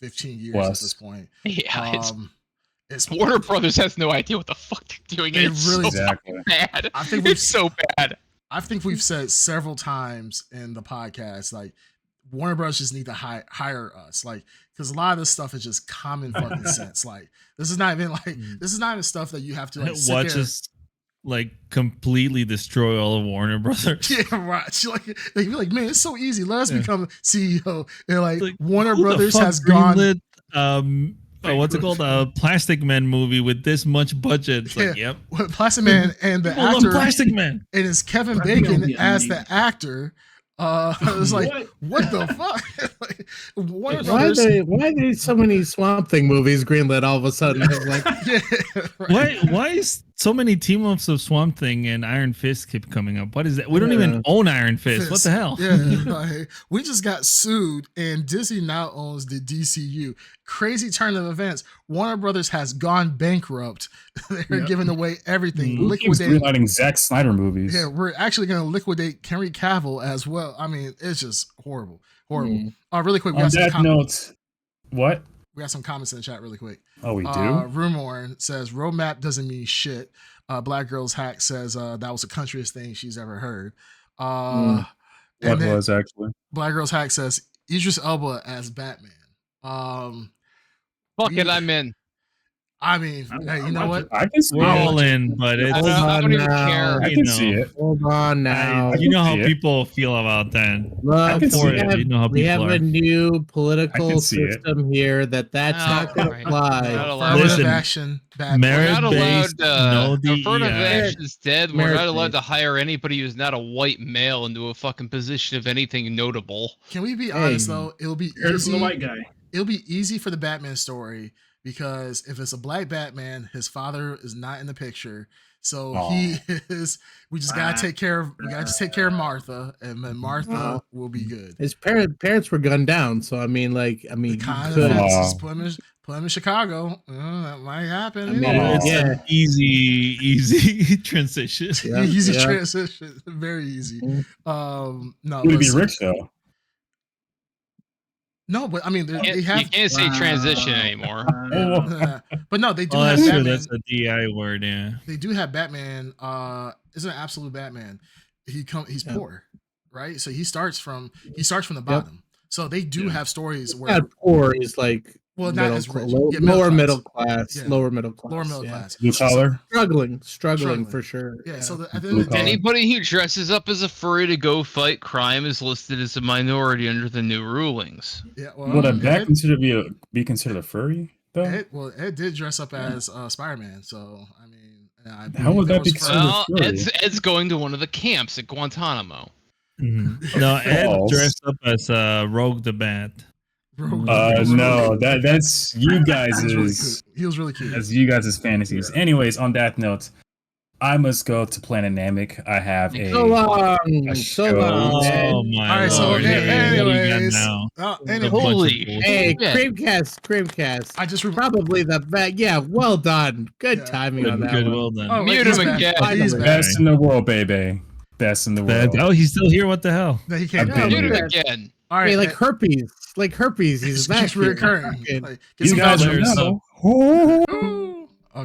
15 years at this point. Yeah, it's Warner Brothers has no idea what the fuck they're doing. It's really so bad. I think it's so bad. I think we've said several times in the podcast, like Warner Bros. Just need to hire us, like, because a lot of this stuff is just common fucking sense. Like, this is not even stuff that you have to like watch us like completely destroy all of Warner Brothers. Yeah, right. They'd be like, man, it's so easy. Let us become CEO. And like Like, Warner who the Brothers fuck has gone. greenlit, what's it called? A Plastic Man movie with this much budget. It's like, yep. Plastic Man and the People love actor, Plastic Man. and it's Kevin Plastic Man would Bacon be as the amazing. actor. It was like, what the fuck? Like, Warner Why are Brothers. there so many Swamp Thing movies greenlit all of a sudden? I was like, Yeah, right. Why is so many team ups of Swamp Thing and Iron Fist keep coming up? What is that? We don't even own Iron Fist. What the hell? Yeah, like, we just got sued, and Disney now owns the DCU. Crazy turn of events. Warner Brothers has gone bankrupt. They're giving away everything. Who keeps greenlighting Zack Snyder movies? Yeah, we're actually going to liquidate Henry Cavill as well. I mean, it's just horrible. Really quick, we On got that some note, what? we got some comments in the chat really quick. Oh, we do? Rumorn says roadmap doesn't mean shit. Black Girl's Hack says that was the countryest thing she's ever heard. What then was actually? Black Girl's Hack says Idris Elba as Batman. Fuck it, I'm in. I mean, hey, you know what? I can see We're it. all in, but it's I don't even care. I can see it. hold on now. you know how see it. people feel about that. Look, can see we it. have, You know how we have people a are. new I political can see it. system here that's not going right. to apply. Not allowed. Affirmative Listen, action, Batman. We're merit not allowed based, to. no Affirmative DEI. action's dead. We're Merit not allowed to based. hire anybody who's not a white male into a fucking position of anything notable. Can we be honest though? It'll be Heard from the easy. white guy. It'll be easy for the Batman story because if it's a black Batman, his father is not in the picture. So Aw. he is. We just gotta take care of. We gotta just take care of Martha, and then Martha will be good. His parents were gunned down, so I mean, you Kind could. of Aw. just put him in Chicago. That might happen. I you mean, know. It's yeah. an easy transition. Yeah, Easy yeah. transition, very easy. Mhm. No, Would it be listen. rich though? No, but I mean, they You have. can't say transition anymore. But no, they do Oh, have that's true. Batman. That's a DI word. Yeah. They do have Batman. Is an absolute Batman. He's Yeah. poor, right? So he starts from the bottom. So they do have stories where Not poor. He's like Well, not as rich. Yeah, lower middle middle class, Yeah. lower middle class, lower middle yeah. class. Blue collar. Struggling for sure. Yeah. So at the Blue end of the day, collar. Anybody who dresses up as a furry to go fight crime is listed as a minority under the new rulings. yeah. Would a bat Ed, be considered a furry though? Ed did dress up as Spider-Man. So I mean, I How would believe that be was considered furry. a Well, furry? Ed's going to one of the camps at Guantanamo. No, Ed False. dressed up as Rogue the Bat. Rogue- No, that's you guys' He was really cute. He was really cute. That's you guys' fantasies. Anyways, on that note, I must go to Planet Namek. I have a So long, a so show. long. Oh man. my All right, so lord! okay, What do you got anyways, now? anyway, A bunch of Holy bullshit. Hey, Yeah. Creamcast. I just Probably the best. Yeah, well done. Good Yeah. timing on that Good, one. well done. Oh, Mute he's him back. again. He's Finally. back. Best in the world, baby. Best in the world. Oh, he's still here. What the hell? No, he can't. I've been Mute him here. again. All right, Hey, like herpes. it's He's back just here. reoccurring. Fucking- Like, get You some guys Velcro. There's remember? Ooh. Okay. All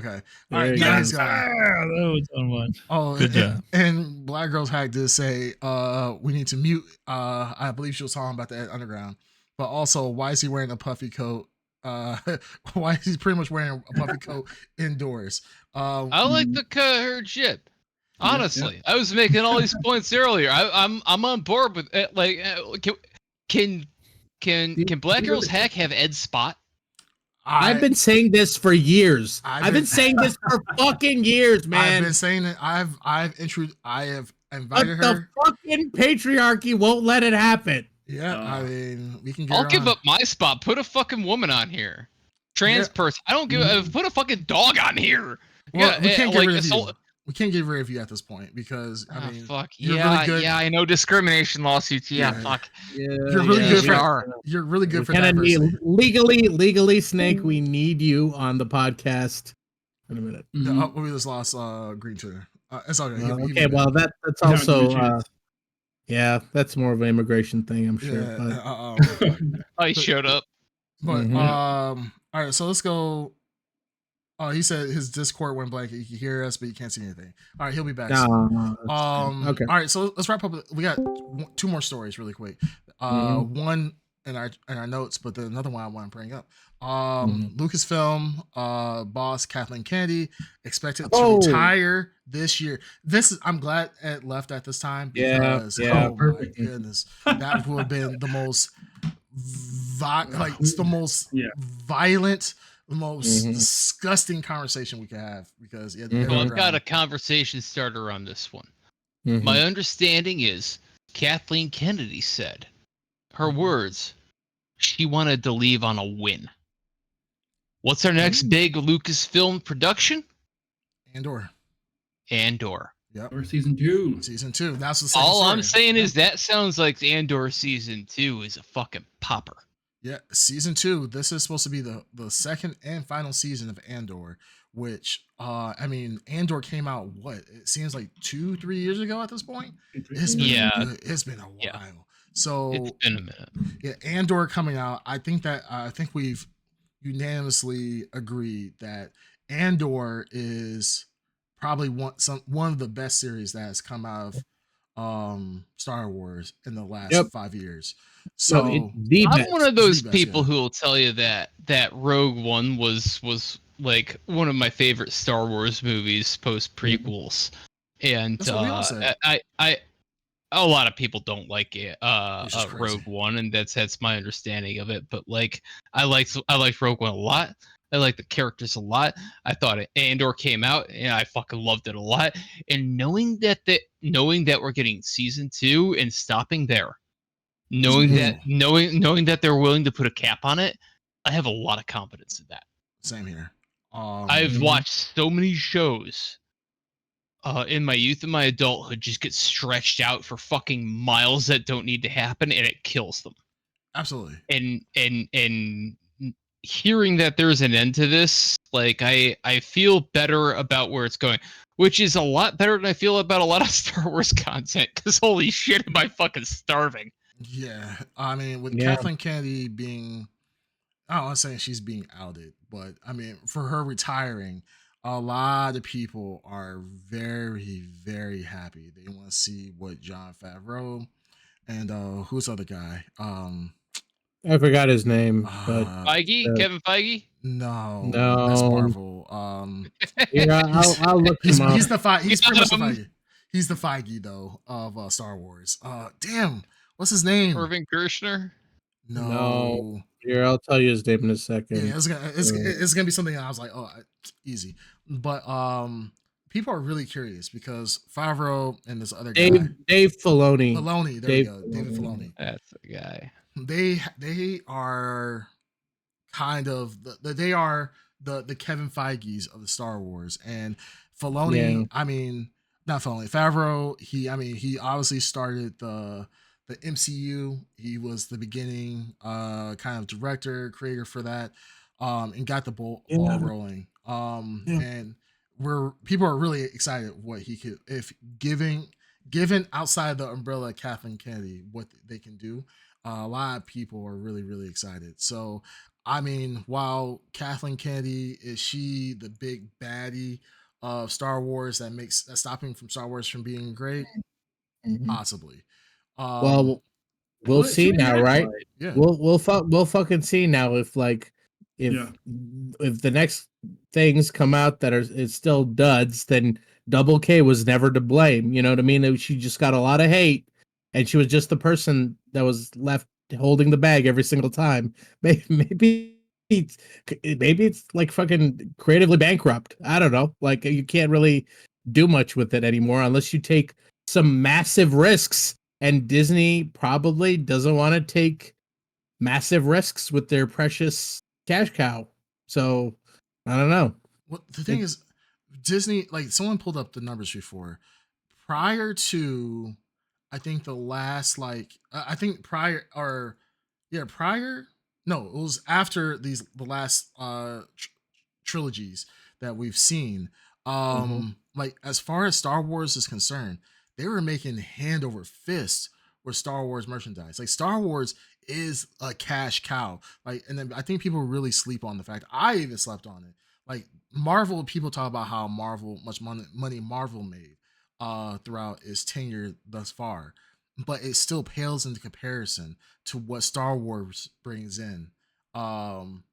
There right, you now go. he's gone. Ah, that was fun. Oh, Good job. And Black Girl's Hack did say, we need to mute. I believe she was talking about the Underground, but also, why is he wearing a puffy coat? Why is he pretty much wearing a puffy coat indoors? I like her shit. Honestly, I was making all these points earlier. I'm on board with it. Like, can Black Girl's Hack have Ed's spot? I've been saying this for years. I've I've been been- saying this for fucking years, I've man. been saying it. I have But invited the her. fucking patriarchy won't let it happen. Yeah, I mean, we can get. I'll her give on. up my spot. Put a fucking woman on here. Trans Yeah. person. I don't give a put a fucking dog on here. Well, we can't get like, rid of so- you. We can't get rid of you at this point because I Ah, mean, fuck. you're Yeah, really good. yeah, I know discrimination lawsuits. Yeah, Yeah. fuck. You're really yeah, good we for. are. You're really good We for kinda diversity. need legally, Snake. We need you on the podcast. In a minute. No, we just lost Green Tuner. It's okay. He'll be Okay, back. well that's Yeah, also give it a chance. yeah, that's more of an immigration thing, I'm sure. Yeah, But Oh, he showed up. but Mhm. all right. So let's go. Oh, he said his Discord went blank. He can hear us, but he can't see anything. All right, he'll be back. soon. okay. All right, so let's wrap up. We got two more stories really quick. One in our notes, but then another one I want to bring up. Lucasfilm boss Kathleen Kennedy expected to retire this year. I'm glad Ed left at this time because yeah, oh my goodness, that would have been the most violent, the most disgusting conversation we could have because Well, I've got a conversation starter on this one. My understanding is Kathleen Kennedy said, her words, she wanted to leave on a win. What's our next big Lucasfilm production? Andor. Yep. Or season 2. Season 2. That's the same All story. I'm saying is that sounds like Andor season 2 is a fucking popper. Yeah, season 2. This is supposed to be the second and final season of Andor, which I mean, Andor came out what? It seems like 2-3 years ago at this point. It's been it's been a while. Yeah. So It's been a minute. Yeah, Andor coming out. I think we've unanimously agreed that Andor is probably one of the best series that has come out of Star Wars in the last 5 years. So I'm one of those the best, people who will tell you that Rogue One was like one of my favorite Star Wars movies post prequels, and That's what we all say. I a lot of people don't like it, Which is crazy. Rogue One, and that's my understanding of it. But like, I liked Rogue One a lot. I like the characters a lot. I thought Andor came out, and I fucking loved it a lot. And knowing that we're getting season 2 and stopping there, knowing that they're willing to put a cap on it, I have a lot of confidence in that. Same here. I've watched so many shows in my youth and my adulthood just get stretched out for fucking miles that don't need to happen, and it kills them. Absolutely. And hearing that there's an end to this, like I feel better about where it's going, which is a lot better than I feel about a lot of Star Wars content. Because holy shit, am I fucking starving? Yeah, I mean, with Yeah. Kathleen Kennedy being, I'm not saying she's being outed, but I mean, for her retiring, a lot of people are very, very happy. They want to see what Jon Favreau and who's the other guy? I forgot his name, but Feige, Kevin Feige. No, that's no. Marvel. Yeah, I'll look him up. He's pretty much the Got him. Feige. He's the Feige though of Star Wars. Damn, what's his name? Irving Kershner. No. Here, I'll tell you his name in a Yeah, second. it's gonna be something I was like, oh, easy. But people are really curious because Favreau and this other guy, Dave Filoni. Filoni, there Dave we go, David Filoni. That's the guy. They are kind of they are the Kevin Feige's of the Star Wars, and Filoni. Yeah. I mean, not Filoni. Favreau. He obviously started the MCU. He was the beginning kind of director, creator for that, and got the ball rolling. And people are really excited what he could, if given outside the umbrella of Kathleen Kennedy, what they can do. A lot of people are really, really excited. So, I mean, while Kathleen Kennedy, is she the big baddie of Star Wars that's stopping from Star Wars from being great? Possibly. Well, we'll What? see now, right? Yeah. We'll fucking see now if like if the next things come out that it's still duds, then Double K was never to blame. You know what I mean? She just got a lot of hate, and she was just the person that was left holding the bag every single time. Maybe it's like fucking creatively bankrupt. I don't know. Like you can't really do much with it anymore unless you take some massive risks. And Disney probably doesn't want to take massive risks with their precious cash cow. So I don't know. Well, the thing is, Disney, like someone pulled up the numbers before. Prior to, I think the last I think prior or yeah prior no, it was after the last trilogies that we've seen. Like as far as Star Wars is concerned, they were making hand over fist with Star Wars merchandise. Like Star Wars is a cash cow. Like, and then I think people really sleep on the fact. I even slept on it. Like Marvel, people talk about how much money Marvel made throughout its tenure thus far, but it still pales into comparison to what Star Wars brings in on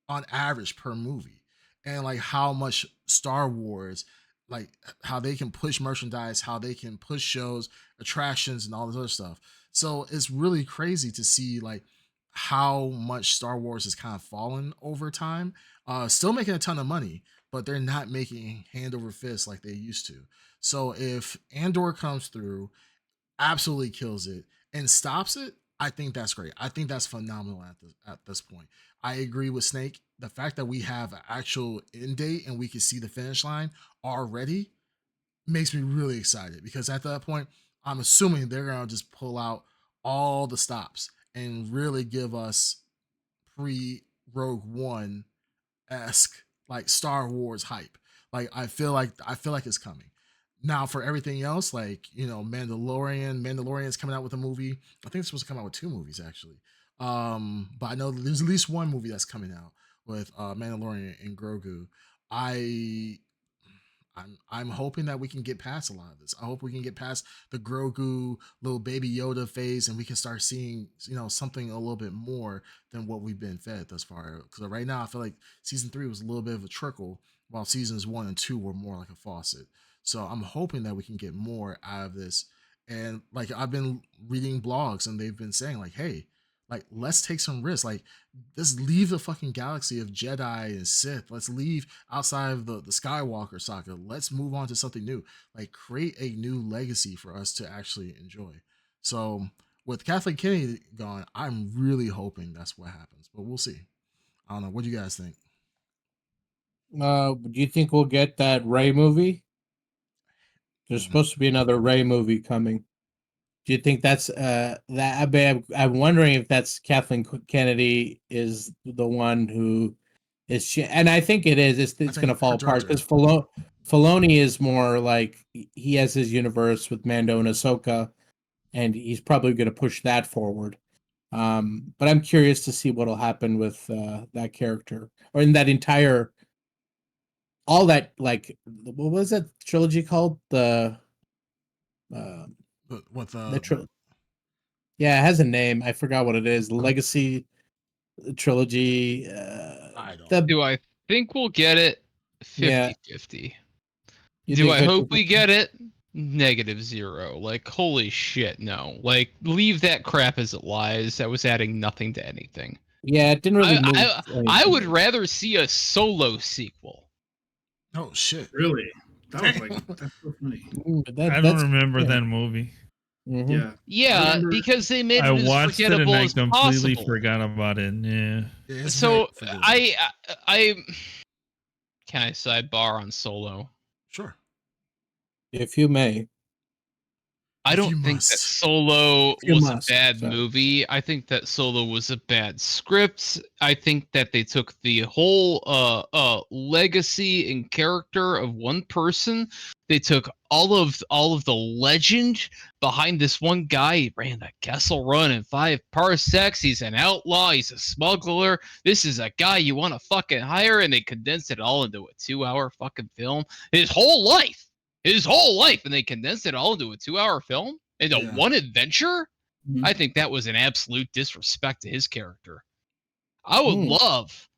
average per movie, and like how much Star Wars, like how they can push merchandise, how they can push shows, attractions, and all this other stuff. So it's really crazy to see like how much Star Wars has kind of fallen over time. Still making a ton of money, but they're not making hand over fist like they used to. So if Andor comes through, absolutely kills it and stops it, I think that's great. I think that's phenomenal at this point. I agree with Snake. The fact that we have an actual end date and we can see the finish line already makes me really excited, because at that point, I'm assuming they're gonna just pull out all the stops and really give us pre Rogue One esque like Star Wars hype. Like I feel like it's coming. Now for everything else, like Mandalorian's coming out with a movie. I think it's supposed to come out with 2 movies actually. But I know there's at least 1 movie that's coming out with Mandalorian and Grogu. I'm hoping that we can get past a lot of this. I hope we can get past the Grogu little baby Yoda phase, and we can start seeing something a little bit more than what we've been fed thus far. Because right now I feel like season 3 was a little bit of a trickle, while seasons 1 and 2 were more like a faucet. So I'm hoping that we can get more out of this. And like I've been reading blogs, and they've been saying like, hey, like let's take some risks. Like let's leave the fucking galaxy of Jedi and Sith. Let's leave outside of the Skywalker saga. Let's move on to something new. Like create a new legacy for us to actually enjoy. So with Kathleen Kennedy gone, I'm really hoping that's what happens. But we'll see. I don't know. What do you guys think? Do you think we'll get that Ray movie? There's supposed to be another Ray movie coming. Do you think that's that? I'm wondering if that's Kathleen Kennedy is the one who is she, and I think it is. It's going to fall apart because Filoni is more like he has his universe with Mando and Ahsoka, and he's probably going to push that forward. But I'm curious to see what'll happen with that character or in that entire all that what was that trilogy called yeah, it has a name. I forgot what it is. Legacy trilogy. Do I think we'll get it? 50-50. Do I hope we get it? -0. Like, holy shit, no. Like, leave that crap as it lies. That was adding nothing to anything. Yeah, it didn't really move. I would rather see a Solo sequel. Oh shit! Really? That was like that's so funny. I don't remember that movie. Mm-hmm. Yeah, because they made it as watched it and I completely possible. forgot about it. Yeah. So I can I sidebar on Solo? Sure. If you may. I don't think that Solo was a bad movie. I think that Solo was a bad script. I think that they took the whole legacy and character of one person. They took all of the legend behind this one guy. He ran the Kessel Run in 5 parsecs. He's an outlaw. He's a smuggler. This is a guy you want to fucking hire, and they condensed it all into a 2-hour fucking film. His whole life, and they condensed it all into a 2-hour film, into one adventure. Mm-hmm. I think that was an absolute disrespect to his character. I would love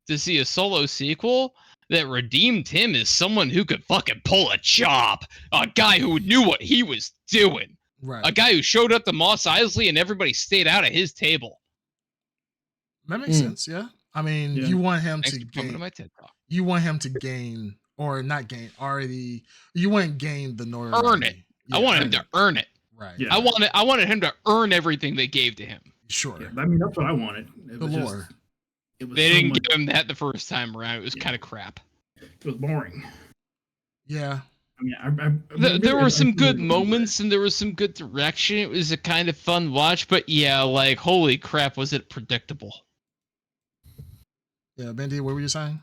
to see a Solo sequel that redeemed him as someone who could fucking pull a job, a guy who knew what he was doing, a guy who showed up to Mos Eisley and everybody stayed out at his table. That makes sense. Yeah, I mean, you want him to gain. You want him to gain. Or not gain already. You wouldn't gain the notoriety. Earn it. Yeah, I wanted him to earn it. Right. Yeah. I wanted him to earn everything they gave to him. Sure. Yeah, I mean, that's what I wanted. The lore. They didn't give him that the first time around. It was kind of crap. It was boring. Yeah. I mean, there were some good moments and there was some good direction. It was a kind of fun watch, but yeah, like holy crap, was it predictable? Yeah, Bendy, what were you saying?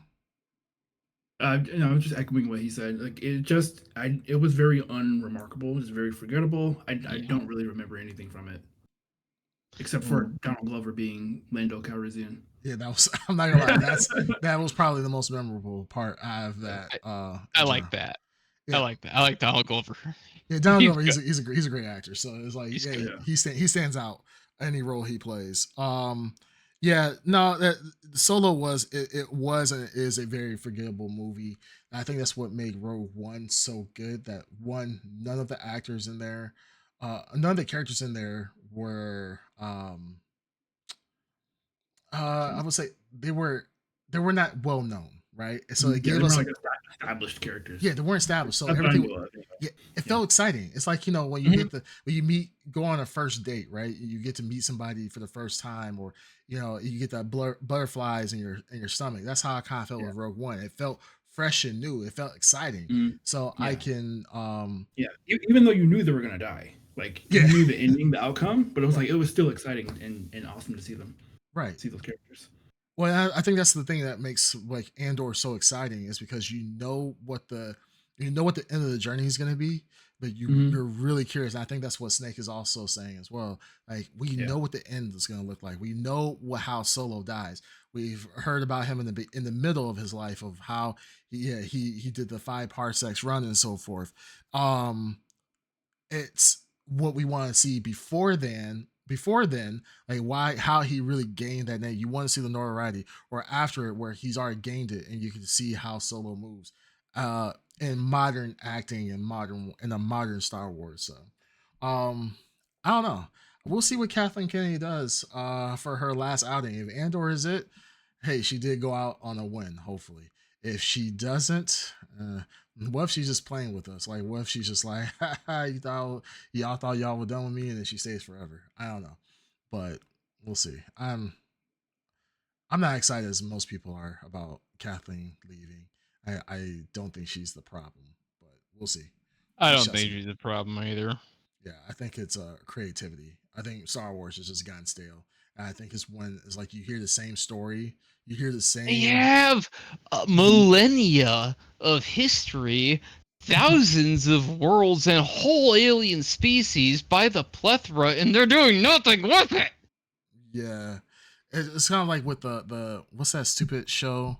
I was just echoing what he said. Like it was very unremarkable. It was very forgettable. I don't really remember anything from it, except for Donald Glover being Lando Calrissian. Yeah, that was. I'm not gonna lie. That was probably the most memorable part of that. I like that. Yeah. I like that. I like Donald Glover. Yeah, Donald Glover. He's a great actor. So it's like he stands out any role he plays. Yeah, no, that Solo was it was and it is a very forgettable movie. And I think that's what made Rogue One so good. That none of the actors in there, none of the characters in there were I would say they were not well known, right? So it gave us like established characters. Yeah, they weren't established, so everything. It felt exciting. It's like when you go on a first date, right? You get to meet somebody for the first time, or you get that butterflies in your stomach. That's how I kind of felt with Rogue One. It felt fresh and new. It felt exciting. So I can even though you knew they were gonna die, like you knew the ending, the outcome, but it was like it was still exciting and awesome to see them. Right. See those characters. Well, I think that's the thing that makes like Andor so exciting is because you know what the end of the journey is going to be, but you're really curious. And I think that's what Snake is also saying as well. Like we know what the end is going to look like. We know how Solo dies. We've heard about him in the middle of his life of how he did the 5 parsecs run and so forth. It's what we want to see before then, like how he really gained that name. You want to see the notoriety, or after it, where he's already gained it, and you can see how Solo moves in modern acting and in a modern Star Wars. So, I don't know. We'll see what Kathleen Kennedy does for her last outing. If Andor is it, hey, she did go out on a win. Hopefully, if she doesn't. What if she's just playing with us? Like, what if she's just like, y'all thought y'all were done with me, and then she stays forever? I don't know, but we'll see. I'm not excited as most people are about Kathleen leaving. I don't think she's the problem, but we'll see. I We don't shall think see. she's a problem either. Yeah, I think it's creativity. I think Star Wars has just gotten stale. And I think it's like you hear the same story, you hear the They same. have millennia of history, thousands of worlds, and whole alien species by the plethora, and they're doing nothing with it. Yeah, it's kind of like with the what's that stupid show,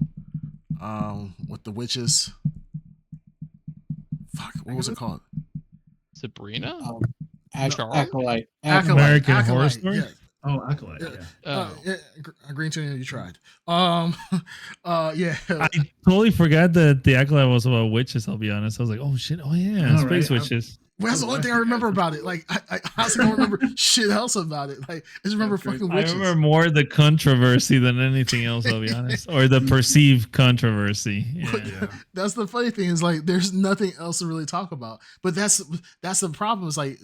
with the witches. Fuck, what was it called? Sabrina? Charmed? Acolyte. American Horror Story? Yeah. Oh, Acolyte. Yeah. Yeah. Yeah, Green Tuna, you tried. Yeah. I totally forgot that the Acolyte was about witches. I'll be honest. I was like, oh shit, oh yeah, All space right. witches. Well, that's the only thing I remember about it. Like, I honestly don't remember shit else about it. Like, I just remember That's crazy. fucking I witches. remember more the controversy than anything else. I'll be honest, or the perceived controversy. Yeah. That's the funny thing is like there's nothing else to really talk about. But that's the problem. Is like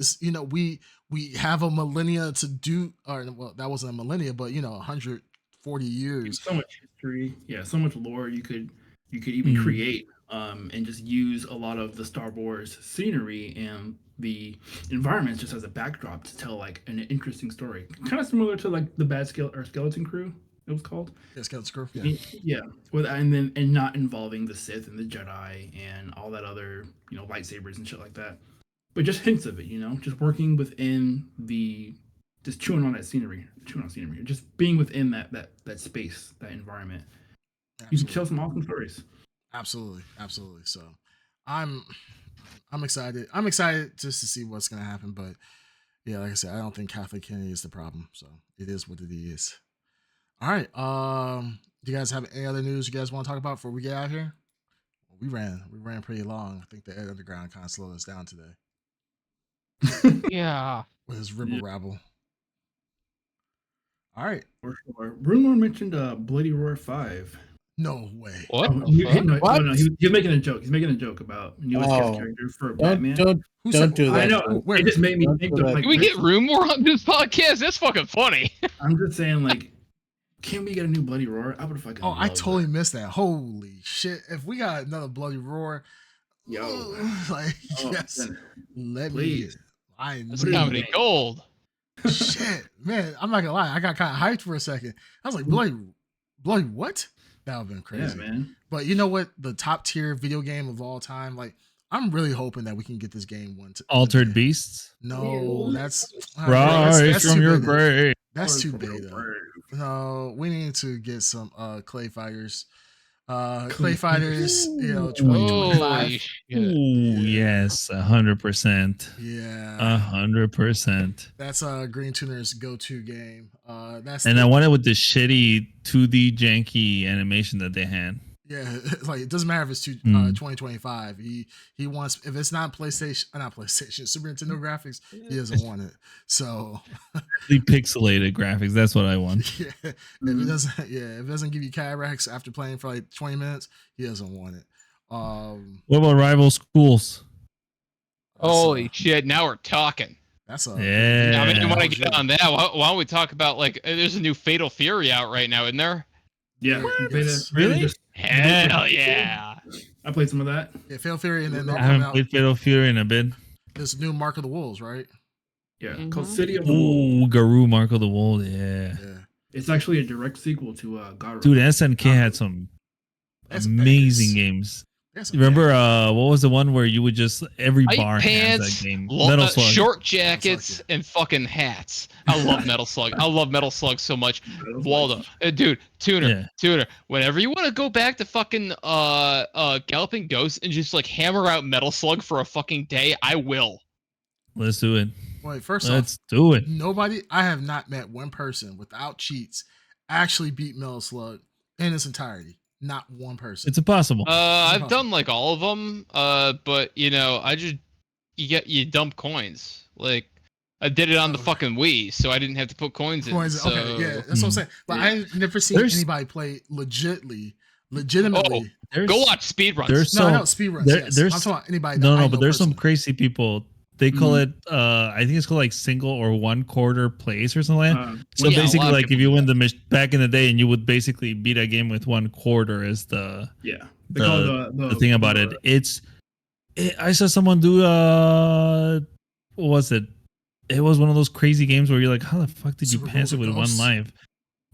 we have a millennia to do, or well, that wasn't a millennia, but 140 years. So much history. Yeah, so much lore you could even create. And just use a lot of the Star Wars scenery and the environments just as a backdrop to tell like an interesting story. Kind of similar to like the Skeleton Crew, it was called. Yeah, Skeleton Crew. Yeah. Yeah. And not involving the Sith and the Jedi and all that other, lightsabers and shit like that. But just hints of it, just working within just chewing on scenery, just being within that space, that environment. You can tell some awesome stories. Absolutely. So I'm excited. I'm excited just to see what's gonna happen. But yeah, like I said, I don't think Catholic Kennedy is the problem. So it is what it is. All right. Do you guys have any other news you guys want to talk about before we get out of here? We ran pretty long. I think the Ed Underground kind of slowed us down today. Yeah. With his ribble rabble. All right. For sure. Bruno mentioned Bloody Roar 5. No way. What? No, he's making a joke. He's making a joke about newest guest character for Batman. Who Don't said- do that. I know. Where? It just made me Don't think do of that. like. Can we get rumor on this podcast? That's fucking funny. I'm just saying, like, can we get a new Bloody Roar? I would fucking. Oh, I love totally that. missed that. Holy shit. If we got another Bloody Roar, Yo. like, Oh, yes. man. Let Please. me. That's comedy gold. Shit, man. I'm not gonna lie. I got kind of hyped for a second. I was like, Bloody what? That would have been crazy. Yeah, man. But you know what? The top tier video game of all time. Like, I'm really hoping that we can get this game Altered Beasts. No, that's Rise from too your beta. grave. That's too From your beta. grave. No, we need to get some clay fighters. Clay fighters, Holy 2025. shit. Ooh, yes, 100%. Yeah. 100%. That's Green Tuner's go-to game. That's And I want it with the shitty 2D janky animation that they had. yeah, like it doesn't matter if it's 2025. He wants, if it's not PlayStation, Super Nintendo graphics, he doesn't want it. So The pixelated graphics, that's what I want. yeah, if it doesn't give you cataracts after playing for like 20 minutes, he doesn't want it. What about Rival Schools? Holy shit. Now we're talking. That's a Yeah. I mean, you want to legit. get on that? Why don't we talk about, like, there's a new Fatal Fury out right now, isn't there? Yeah. Yes. Really? Hell yeah. I played some of that. Yeah, Fatal Fury, and then they're I coming haven't out. played Fatal Fury in a bit. This new Mark of the Wolves, right? Yeah. Mhm. Called City of the Wolves. Ooh, Garou Mark of the Wolf. Yeah. Yeah. It's actually a direct sequel to God. Dude, SNK had some That's amazing badass. games. That's You remember what was the one where you would just every Tight bar has pants, that game? Metal Slug. short jackets, and fucking hats. I love Metal Slug. I love Metal Slug so much. Waldo, dude, Tuner. Whenever you want to go back to fucking Galloping Ghost and just like hammer out Metal Slug for a fucking day, I will. Let's do it. Wait, first Let's off, do it. I have not met one person without cheats actually beat Metal Slug in its entirety. Not one person. It's impossible. I've done like all of them. But you dump coins. Like I did it on the fucking Wii, so I didn't have to put coins in. Coins, So... okay, yeah, that's what I'm saying. But I've never seen anybody play legitimately. There's- Go watch speedruns. There's No, I some, know speedruns. there- Yes. there's- I'm talking about anybody. That no, I know but there's some personally. crazy people. They call it, I think it's called like single or 1/4 place or something like that. So yeah, a lot basically, of like if people you do win back in the day, and you would basically beat a game with 1/4 as the Yeah. the thing about it. I saw someone do what was it? It was one of those crazy games where you're like, how the fuck did you Super pass it Ghouls with and one Ghosts? life?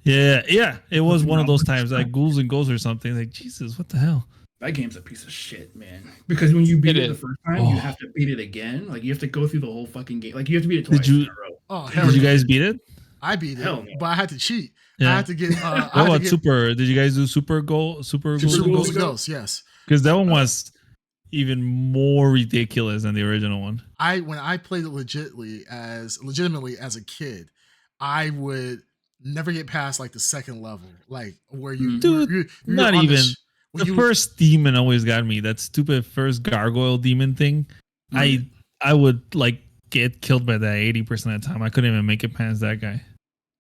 Yeah. It was one of those times like Ghouls and Ghosts or something. Like, Jesus, what the hell? That game's a piece of shit, man. Because when you beat it the is. first time, you have to beat it again. Like you have to go through the whole fucking game. Like you have to beat it twice in a row. Oh, hell Did you yeah. guys beat it? I beat Hell it, no. but I had to cheat. Yeah. I had to get. What about Super? Did you guys do Super Ghouls Super and Ghouls Ghosts? and Ghosts? Yes. Because that one was even more ridiculous than the original one. When I played it legitimately as a kid, I would never get past like the second level, like where you, Dude, you're not on even. when The first demon always got me. That stupid first gargoyle demon thing. Right. I would like get killed by that 80% of the time. I couldn't even make it past that guy.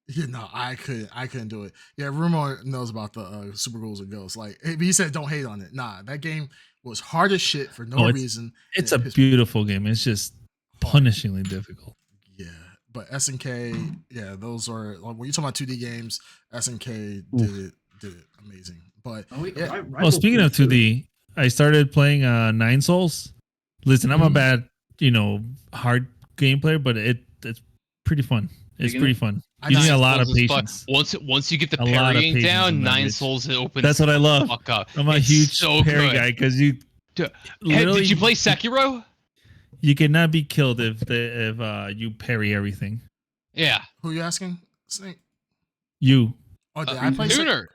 Yeah, no, I couldn't do it. Yeah, Rumor knows about the Super Ghouls and Ghosts. Like he said, don't hate on it. Nah, that game was hard as shit for no reason. It's a beautiful game. It's just punishingly difficult. Yeah, but SNK, yeah, those are like, when you talk about 2D games, SNK did it amazing. But Speaking of 2D, I started playing Nine Souls. Listen, I'm a bad, hard game player, but it's pretty fun. It's pretty fun. You need a lot of patience. Once you get the parrying down, Nine Souls opens. That's what I love. Fuck up. I'm a huge parry guy because you. Did you play Sekiro? You cannot be killed if you parry everything. Yeah. Who are you asking? Snake. You. Oh, did I play Tuner?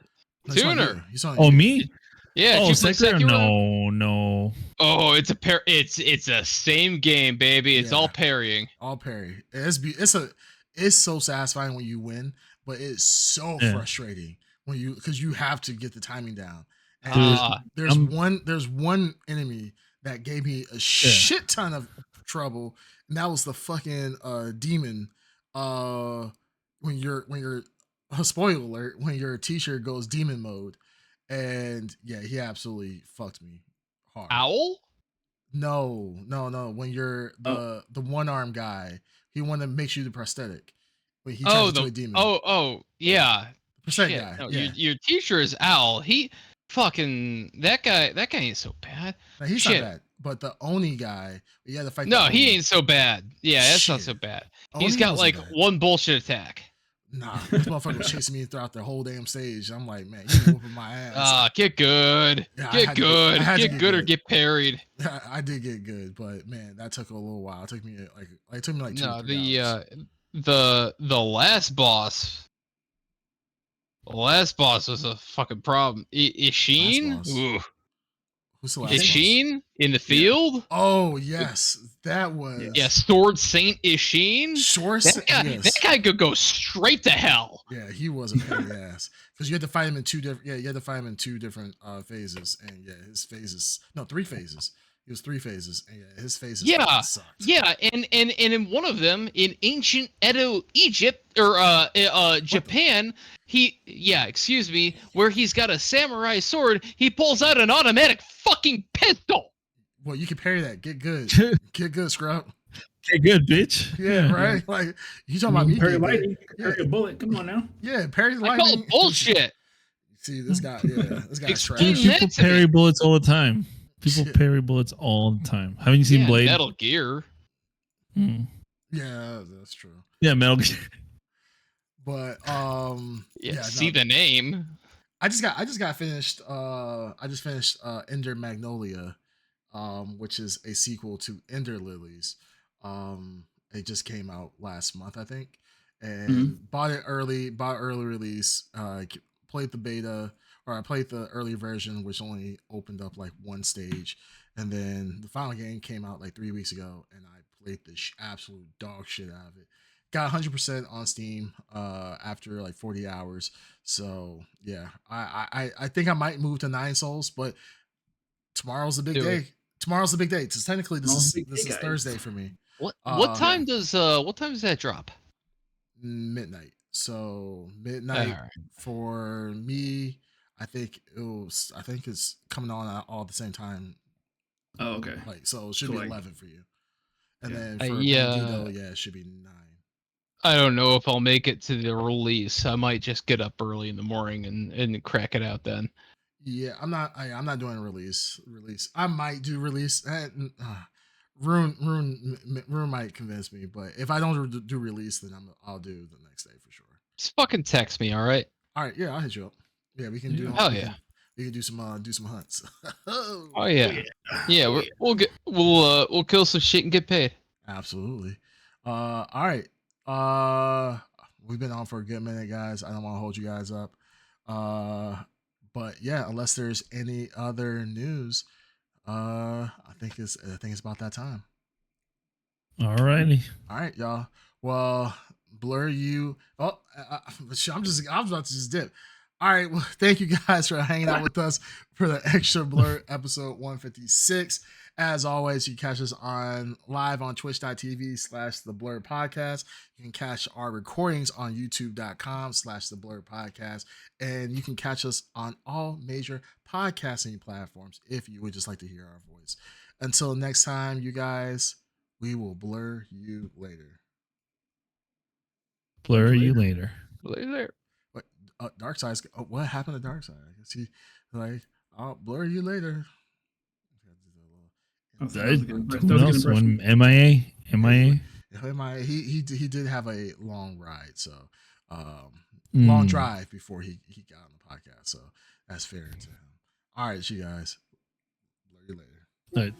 Tuner. Me? Yeah. Oh, Sekiro? No. Oh, it's a same game, baby. It's all parrying. All parry. It's so satisfying when you win, but it's so frustrating when because you have to get the timing down. And there's one enemy that gave me a shit ton of trouble, and that was the fucking demon. When you're spoiler alert, when your teacher goes demon mode, and yeah, he absolutely fucked me hard. Owl? No. When you're the one arm guy, he one that makes you the prosthetic. Wait, he turns into a demon. Yeah. Prosthetic guy. No, yeah. Your teacher is Owl. He fucking that guy ain't so bad. No, he's not bad. But the Oni guy, you had to fight. No, he ain't so bad. Yeah, that's not so bad. He's got like one bullshit attack. Nah, this motherfucker was chasing me throughout the whole damn stage. I'm like, man, you whooping my ass. Get good. Yeah, get good or get parried. I did get good, but man, that took a little while. It took me like 2 hours. The last boss. The last boss was a fucking problem. Ishin? Ooh. Who's the last Ishin boss? In the field? Yeah. Oh yes, that was Sword Saint Ishin. That guy could go straight to hell. Yeah, he was a pain in the ass because you had to fight him in two different. Yeah, you had to fight him in 2 different phases, and his phases. No, 3 phases. It was 3 phases, and his phases. Sucked. Yeah, and in one of them in ancient Edo Egypt or Japan, where he's got a samurai sword, he pulls out an automatic fucking pistol. Well, you can parry that. Get good. Get good, scrub. Get good, bitch. Yeah, right. Like you talking about me? Parry lightning. Parry a bullet. Come on now. Yeah, parry lightning. I call it bullshit. See this guy. Yeah, this guy's trash. People parry bullets all the time. People parry bullets all the time. Haven't you seen Blade? Metal Gear. Yeah, that's true. Yeah, Metal Gear. But the name. I just got finished. I just finished Ender Magnolia, which is a sequel to Ender Lilies. It just came out last month, I think, and bought early release. Played the beta. Or I played the early version, which only opened up like 1 stage, and then the final game came out like 3 weeks ago, and I played the absolute dog shit out of it. Got 100% on Steam after like 40 hours. So yeah, I think I might move to 9 Souls, but tomorrow's the big day. Tomorrow's the big day. So technically, this is Thursday for me. What time does that drop? Midnight. So midnight for me. I think it's coming on all at the same time. Oh, okay. Like so, it should be 11 for you, and then for it should be 9. I don't know if I'll make it to the release. I might just get up early in the morning and crack it out then. Yeah, I'm not doing a release. I might do release. Rune might convince me, but if I don't do release, then I'll do the next day for sure. Just fucking text me, all right? All right, yeah, I'll hit you up. Yeah, we can do. Hell yeah. We can do some hunts. Oh yeah. Yeah, we'll kill some shit and get paid. Absolutely. All right. We've been on for a good minute, guys. I don't want to hold you guys up. But yeah, unless there's any other news, I think it's about that time. All righty. All right, y'all. Well, Blur, you. Oh, I was about to just dip. All right. Well, thank you guys for hanging out with us for the Extra Blur episode 156. As always, you can catch us live on twitch.tv/the Blrd podcast. You can catch our recordings on youtube.com/the Blrd podcast. And you can catch us on all major podcasting platforms if you would just like to hear our voice. Until next time, you guys, we will blur you later. Blur you later. Later. What? Dark Side's. Oh, what happened to Dark Side? I guess he I'll blur you later. Who else? When MIA? He did have a long ride, so long drive before he got on the podcast. So that's fair to him. All right, you guys. Blur you later. All right.